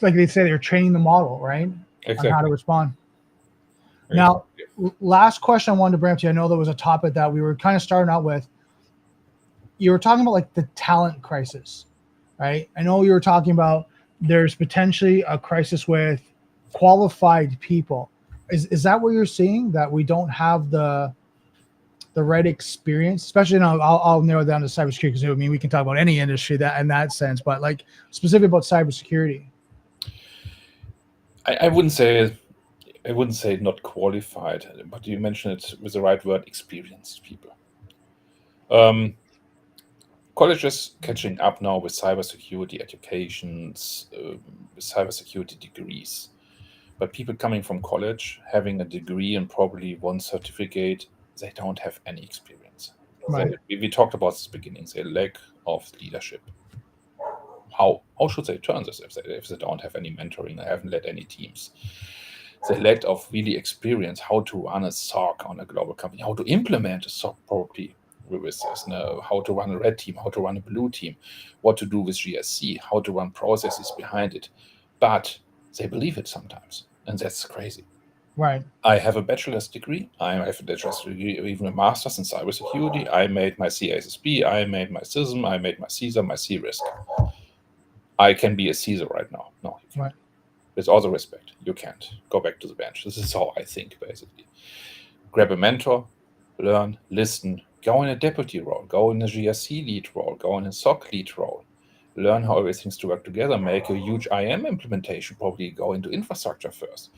A: like they say, you're training the model, right?
B: Exactly.
A: On how to respond. Now, last question I wanted to bring up to you. I know there was a topic that we were kind of starting out with. You were talking about like the talent crisis, right? I know you were talking about there's potentially a crisis with qualified people. Is that what you're seeing? That we don't have the right experience, especially now I'll narrow it down to cybersecurity, because I mean we can talk about any industry that in that sense, but like specifically about cybersecurity.
B: I wouldn't say not qualified, but you mentioned it with the right word, experienced people. Colleges catching up now with cybersecurity educations, with cybersecurity degrees. But people coming from college, having a degree and probably one certificate, they don't have any experience.
A: Right.
B: We talked about this beginning, the lack of leadership. How should they turn this if they don't have any mentoring, they haven't led any teams? The lack of really experience, how to run a SOC on a global company, how to implement a SOC properly with this, how to run a red team, how to run a blue team, what to do with GSC, how to run processes behind it. But they believe it sometimes, and that's crazy.
A: Right.
B: I have a bachelor's degree. I have a bachelor's degree, even a master's in cybersecurity. I made my CISSP, I made my CISM, I made my CISO, my C-risk. I can be a CISO right now. No, you can't.
A: Right.
B: With all the respect, you can't. Go back to the bench. This is how I think, basically. Grab a mentor, learn, listen, go in a deputy role, go in a GSC lead role, go in a SOC lead role. Learn how everything's to work together, make a huge IAM implementation, probably go into infrastructure first.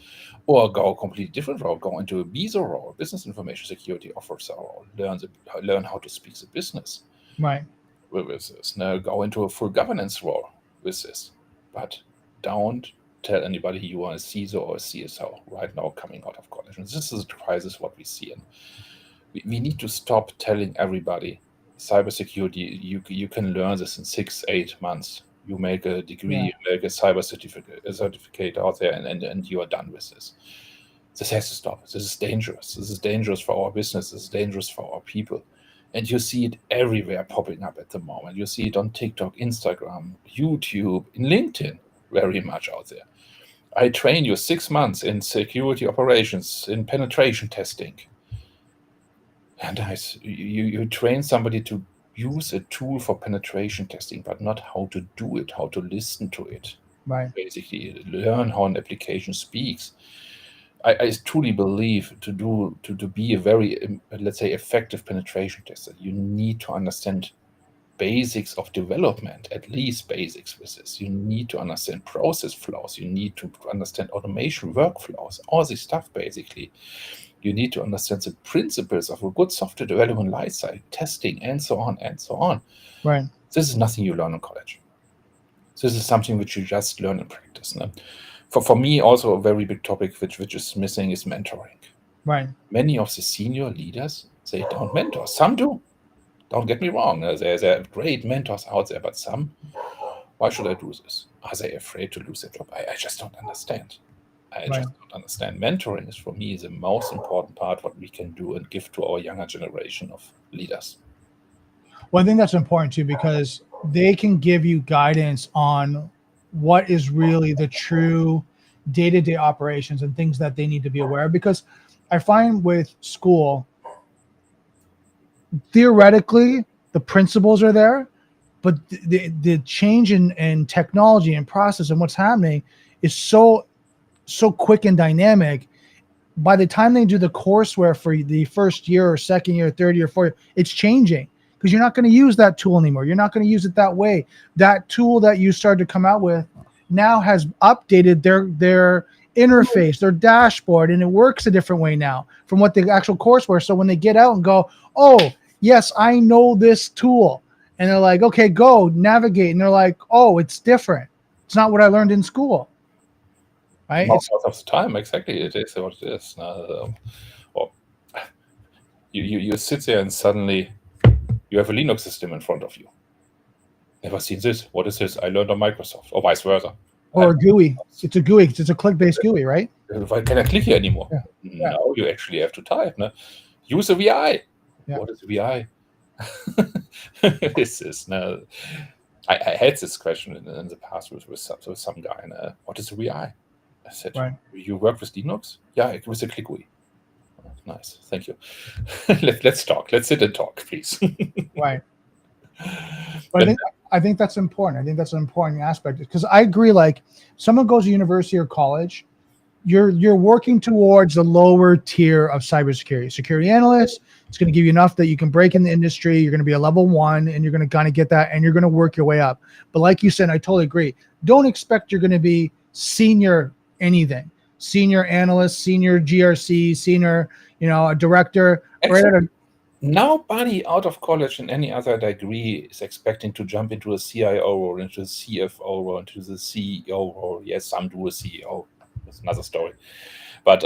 B: Or go a completely different role, go into a BISO role, business information security officer role, learn how to speak the business.
A: Right.
B: With this. Now go into a full governance role with this. But don't tell anybody you are a CISO or a CSO right now coming out of college. And this is a crisis what we see. And we need to stop telling everybody cybersecurity, you can learn this in 6-8 months. You make a degree, you make a cyber certificate out there, and you are done with this. This has to stop. This is dangerous. This is dangerous for our business. This is dangerous for our people. And you see it everywhere popping up at the moment. You see it on TikTok, Instagram, YouTube, in LinkedIn, very much out there. I train you 6 months in security operations, in penetration testing. And you train somebody to use a tool for penetration testing, but not how to do it, how to listen to it.
A: Right.
B: Basically, learn how an application speaks. I truly believe to be a very, let's say, effective penetration tester, you need to understand basics of development, at least basics with this. You need to understand process flows. You need to understand automation workflows, all this stuff, basically. You need to understand the principles of a good software development lifecycle, testing, and so on, and so on.
A: Right.
B: This is nothing you learn in college. This is something which you just learn in practice. No? For me, also a very big topic which is missing is mentoring.
A: Right.
B: Many of the senior leaders, they don't mentor. Some do. Don't get me wrong. There are great mentors out there, but some, why should I do this? Are they afraid to lose their job? I just don't understand. I just don't understand. Mentoring is, for me, the most important part what we can do and give to our younger generation of leaders.
A: Well, I think that's important too, because they can give you guidance on what is really the true day-to-day operations and things that they need to be aware of. Because I find with school, theoretically, the principles are there, but the change in technology and process and what's happening is so quick and dynamic. By the time they do the courseware for the first year or second year, third year, fourth year, it's changing, because you're not going to use that tool anymore. You're not going to use it that way. That tool that you started to come out with now has updated their interface, their dashboard, and it works a different way now from what the actual courseware. So when they get out and go, oh, yes, I know this tool, and they're like, okay, go navigate, and they're like, oh, it's different. It's not what I learned in school. Right?
B: Most of the time, exactly, it is what it is. Or you sit there and suddenly you have a Linux system in front of you. Never seen this. What is this? I learned on Microsoft, or vice versa.
A: Or a GUI. It's a GUI. It's a click-based GUI, right?
B: Why can I click here anymore?
A: Yeah.
B: Now you actually have to type. No? Use a VI.
A: Yeah.
B: What is a VI? This is no. I had this question in the past with some guy. What is a VI? I said, you work with Linux? Yeah, with a click GUI. Oh, nice, thank you. Let's talk. Let's sit and talk, please.
A: Right. But I think that's important. I think that's an important aspect, because I agree. Like, someone goes to university or college, you're working towards the lower tier of cybersecurity. Security analyst, it's going to give you enough that you can break in the industry. You're going to be a level 1, and you're going to kind of get that, and you're going to work your way up. But like you said, I totally agree. Don't expect you're going to be senior anything. Senior analyst, senior GRC, senior, a director.
B: Actually, nobody out of college in any other degree is expecting to jump into a CIO or into a CFO or into the CEO role. Yes, some do a CEO. That's another story. But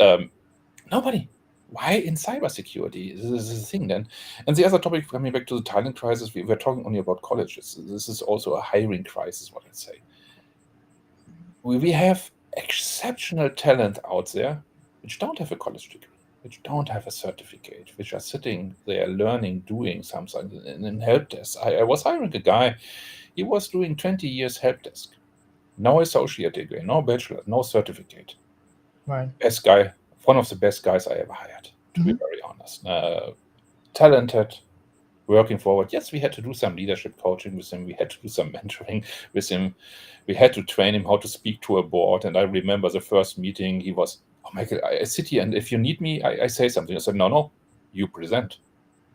B: nobody. Why in cybersecurity? This is the thing then. And the other topic, coming back to the talent crisis, we're talking only about colleges. This is also a hiring crisis, what I say. We have exceptional talent out there which don't have a college degree, which don't have a certificate, which are sitting there learning, doing something in help desk. I was hiring a guy, he was doing 20 years help desk. No associate degree, no bachelor, no certificate.
A: Right.
B: Best guy, one of the best guys I ever hired, to be very honest. Talented, working forward. Yes, we had to do some leadership coaching with him. We had to do some mentoring with him. We had to train him how to speak to a board. And I remember the first meeting, he was, oh, Michael, I sit here, and if you need me, I say something. I said, no, you present.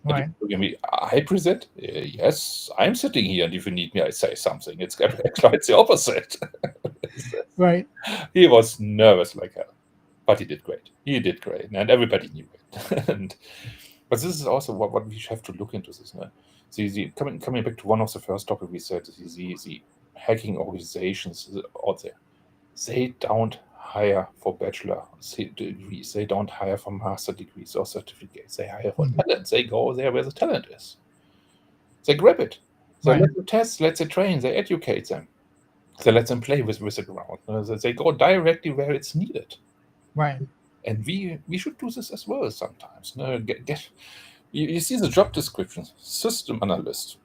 A: Right.
B: Me, I present? Yes, I'm sitting here, and if you need me, I say something. It's quite the opposite.
A: Right.
B: He was nervous like hell, but he did great. He did great, and everybody knew it. But this is also what we have to look into this. No? Coming back to one of the first topics we said, the hacking organizations out there, they don't hire for bachelor degrees. They don't hire for master degrees or certificates. They hire for talent. They go there where the talent is. They grab it. They let them test, let them train, they educate them. They let them play with the ground. They go directly where it's needed.
A: Right.
B: And we should do this as well sometimes. You see the job description: system analyst,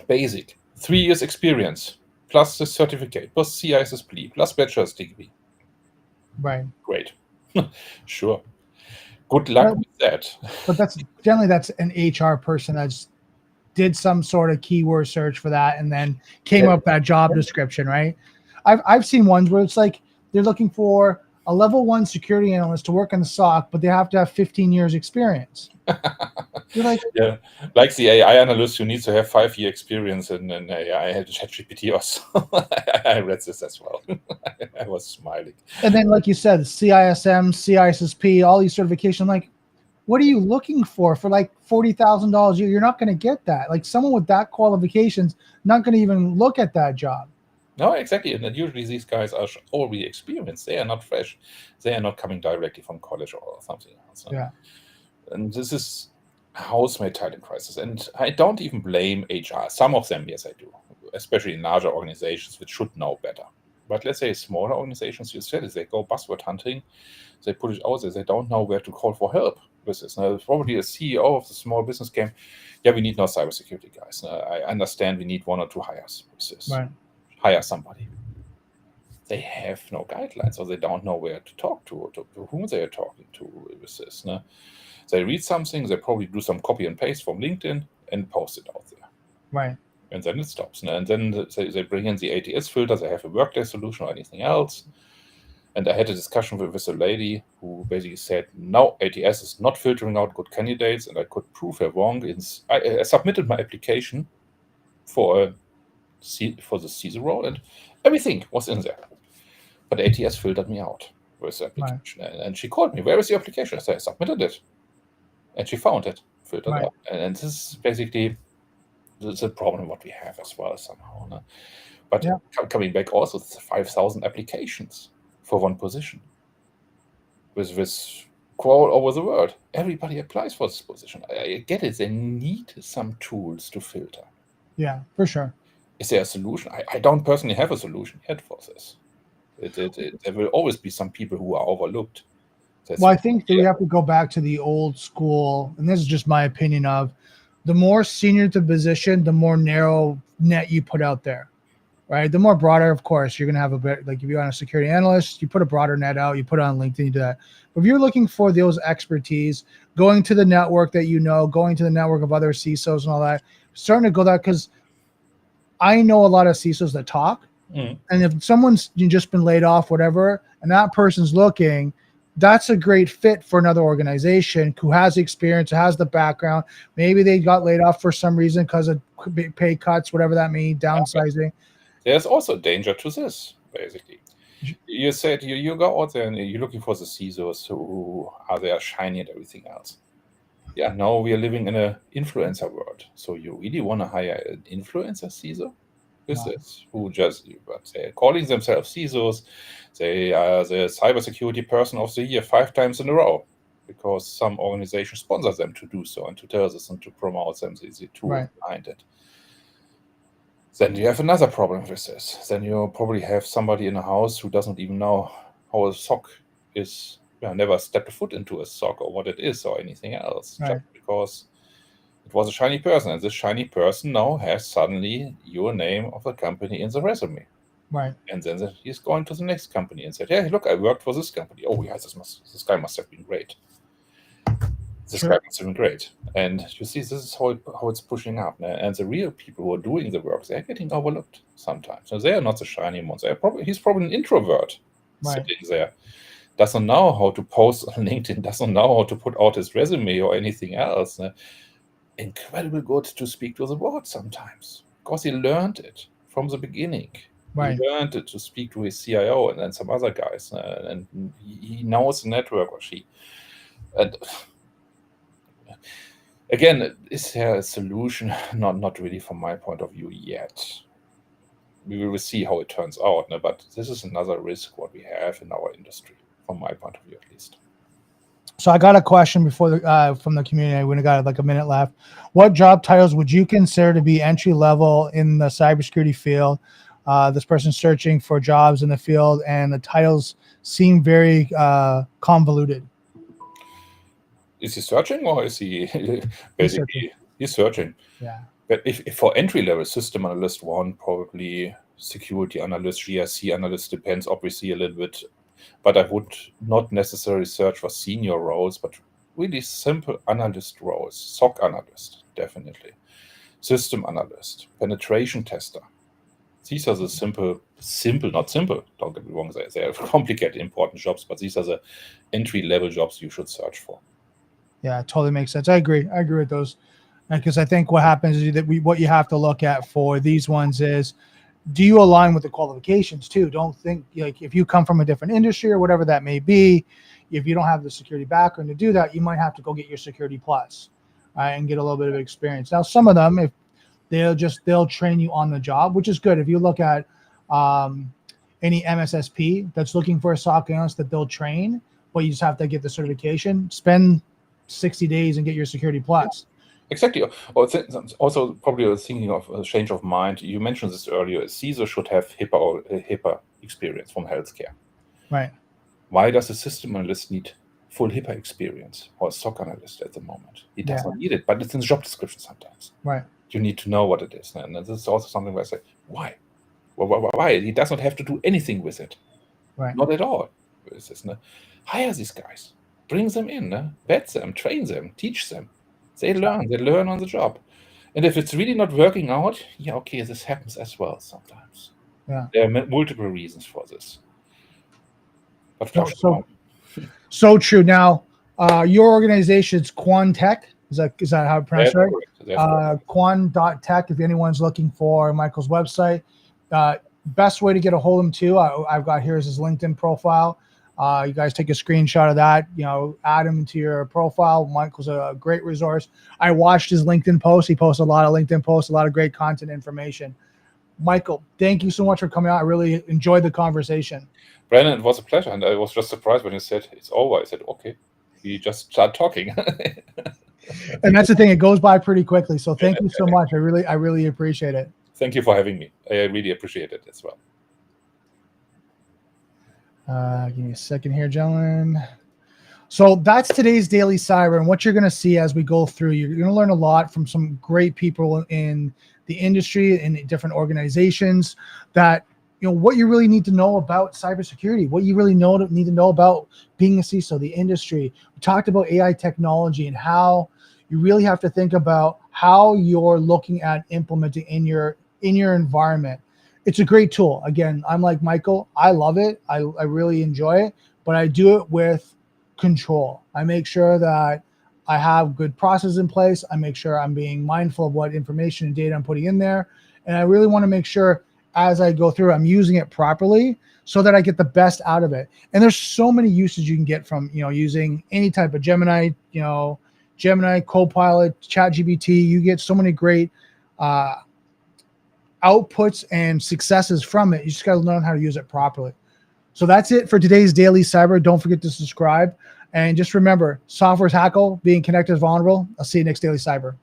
B: basic, 3 years experience, plus the certificate, plus CISO, plus bachelor's degree.
A: Right.
B: Great. Sure. Good luck
A: But,
B: with that.
A: but that's an HR person that's did some sort of keyword search for that and then came up that job description, right? I've seen ones where it's like they're looking for a level 1 security analyst to work in the SOC, but they have to have 15 years experience. You're like,
B: Yeah, like the AI analyst, you need to have 5-year experience in AI. I had ChatGPT also. I read this as well. I was smiling.
A: and then like you said, CISM, CISSP, all these certifications. I'm like, what are you looking for like $40,000 a year? You're not going to get that. Like someone with that qualifications, not going to even look at that job.
B: No, exactly. And usually these guys are already experienced. They are not fresh. They are not coming directly from college or something else.
A: Yeah.
B: And this is house-made talent crisis. And I don't even blame HR. Some of them, yes, I do, especially in larger organizations, which should know better. But let's say smaller organizations, you said it, they go buzzword hunting. They put it out there. They don't know where to call for help with this. Now, probably a CEO of the small business came, yeah, we need no cybersecurity guys. I understand we need 1 or 2 hires with this.
A: Right.
B: Hire somebody. They have no guidelines, or they don't know where to talk to whom they are talking to with this. They read something, they probably do some copy and paste from LinkedIn and post it out there.
A: Right.
B: And then it stops. And then they bring in the ATS filter, they have a workday solution or anything else. And I had a discussion with a lady who basically said, no, ATS is not filtering out good candidates, and I could prove her wrong. I submitted my application for the CISO role, and everything was in there. But ATS filtered me out with the application. Right. And she called me, where is the application? I said, I submitted it. And she found it, filtered out. And this is basically the problem what we have as well somehow. No? But coming back also, 5,000 applications for one position. With all over the world. Everybody applies for this position. I get it. They need some tools to filter.
A: Yeah, for sure.
B: Is there a solution? I don't personally have a solution yet for this. There will always be some people who are overlooked.
A: Well, I think that we have to go back to the old school, and this is just my opinion of the more senior the position, the more narrow net you put out there, right? The more broader, of course, you're going to have a bit, like if you're on a security analyst, you put a broader net out, you put it on LinkedIn, you do that. But if you're looking for those expertise, going to the network that you know, going to the network of other CISOs and all that, starting to go that, because I know a lot of CISOs that talk, and if someone's just been laid off, whatever, and that person's looking, that's a great fit for another organization who has experience, has the background. Maybe they got laid off for some reason because of pay cuts, whatever that means, downsizing.
B: There's also danger to this, basically. You said you go out there and you're looking for the CISOs who are there shiny and everything else. Yeah, now we are living in an influencer world. So you really want to hire an influencer CISO? This who just, but they're calling themselves CISOs. They are the cybersecurity person of the year 5 times in a row because some organization sponsors them to do so and to tell us and to promote them the tool behind it. Then you have another problem with this. Then you probably have somebody in a house who doesn't even know how a SOC is, never stepped a foot into a SOC or what it is or anything else, just because it was a shiny person, and this shiny person now has suddenly your name of the company in the resume.
A: Right.
B: And then he's going to the next company and said, hey, look, I worked for this company. Oh, yeah, this guy must have been great. This guy must have been great. And you see, this is how it's pushing up. And the real people who are doing the work, they're getting overlooked sometimes. So they are not the shiny ones. He's probably an introvert sitting there. Doesn't know how to post on LinkedIn, doesn't know how to put out his resume or anything else. Incredibly good to speak to the board sometimes because he learned it from the beginning. He learned it to speak to his CIO and then some other guys, and he knows the network or she. And again, is there a solution? Not really from my point of view yet. We will see how it turns out, but this is another risk what we have in our industry, from my point of view at least.
A: So I got a question before from the community. We got like a minute left. What job titles would you consider to be entry level in the cybersecurity field? This person's searching for jobs in the field, and the titles seem very convoluted.
B: Is he searching, or is he basically he's searching?
A: Yeah.
B: But if for entry level, system analyst 1, probably security analyst, GRC analyst, depends obviously a little bit but I would not necessarily search for senior roles, but really simple analyst roles, SOC analyst, definitely, system analyst, penetration tester. These are the simple, not simple, don't get me wrong, they are complicated, important jobs, but these are the entry-level jobs you should search for.
A: Yeah, it totally makes sense. I agree with those, because I think what happens is that what you have to look at for these ones is, do you align with the qualifications too? Don't think like if you come from a different industry or whatever that may be, if you don't have the security background to do that, you might have to go get your security plus, right, and get a little bit of experience. Now, some of them, if they'll train you on the job, which is good. If you look at any MSSP that's looking for a SOC analyst, that they'll train, but you just have to get the certification, spend 60 days and get your security plus.
B: Exactly. Also, probably thinking of a change of mind. You mentioned this earlier. CISO should have HIPAA experience from healthcare.
A: Right.
B: Why does a system analyst need full HIPAA experience, or a SOC analyst at the moment? He does not need it, but it's in the job description sometimes.
A: Right.
B: You need to know what it is. And this is also something where I say, why? Why? He does not have to do anything with it.
A: Right.
B: Not at all. Hire these guys. Bring them in. Vet them. Train them. Teach them. They learn on the job. And if it's really not working out, yeah, okay, this happens as well sometimes.
A: Yeah.
B: There are multiple reasons for this. But
A: so true. Now, your organization's Quantech. Is that how it's pronounced, right? Quan.tech, if anyone's looking for Michael's website. Best way to get a hold of him too, I've got here is his LinkedIn profile. You guys take a screenshot of that, add him into your profile. Michael's a great resource. I watched his LinkedIn post. He posts a lot of LinkedIn posts, a lot of great content information. Michael, thank you so much for coming out. I really enjoyed the conversation.
B: Brandon, it was a pleasure. And I was just surprised when you said it's over. I said, okay, we just start talking.
A: And that's the thing. It goes by pretty quickly. So thank you so much. I really appreciate it.
B: Thank you for having me. I really appreciate it as well.
A: Give me a second here, gentlemen. So that's today's Daily Cyber. And what you're going to see as we go through, you're going to learn a lot from some great people in the industry, in different organizations, that, what you really need to know about cybersecurity, what you really need to know about being a CISO, the industry. We talked about AI technology and how you really have to think about how you're looking at implementing in your environment. It's a great tool. Again, I'm like Michael. I love it. I really enjoy it, but I do it with control. I make sure that I have good processes in place. I make sure I'm being mindful of what information and data I'm putting in there. And I really want to make sure as I go through, I'm using it properly so that I get the best out of it. And there's so many uses you can get from, using any type of Gemini, Gemini, Copilot, ChatGPT. You get so many great outputs and successes from it. You just got to learn how to use it properly. So that's it for today's Daily Cyber. Don't forget to subscribe. And just remember, software's hackable, being connected is vulnerable. I'll see you next Daily Cyber.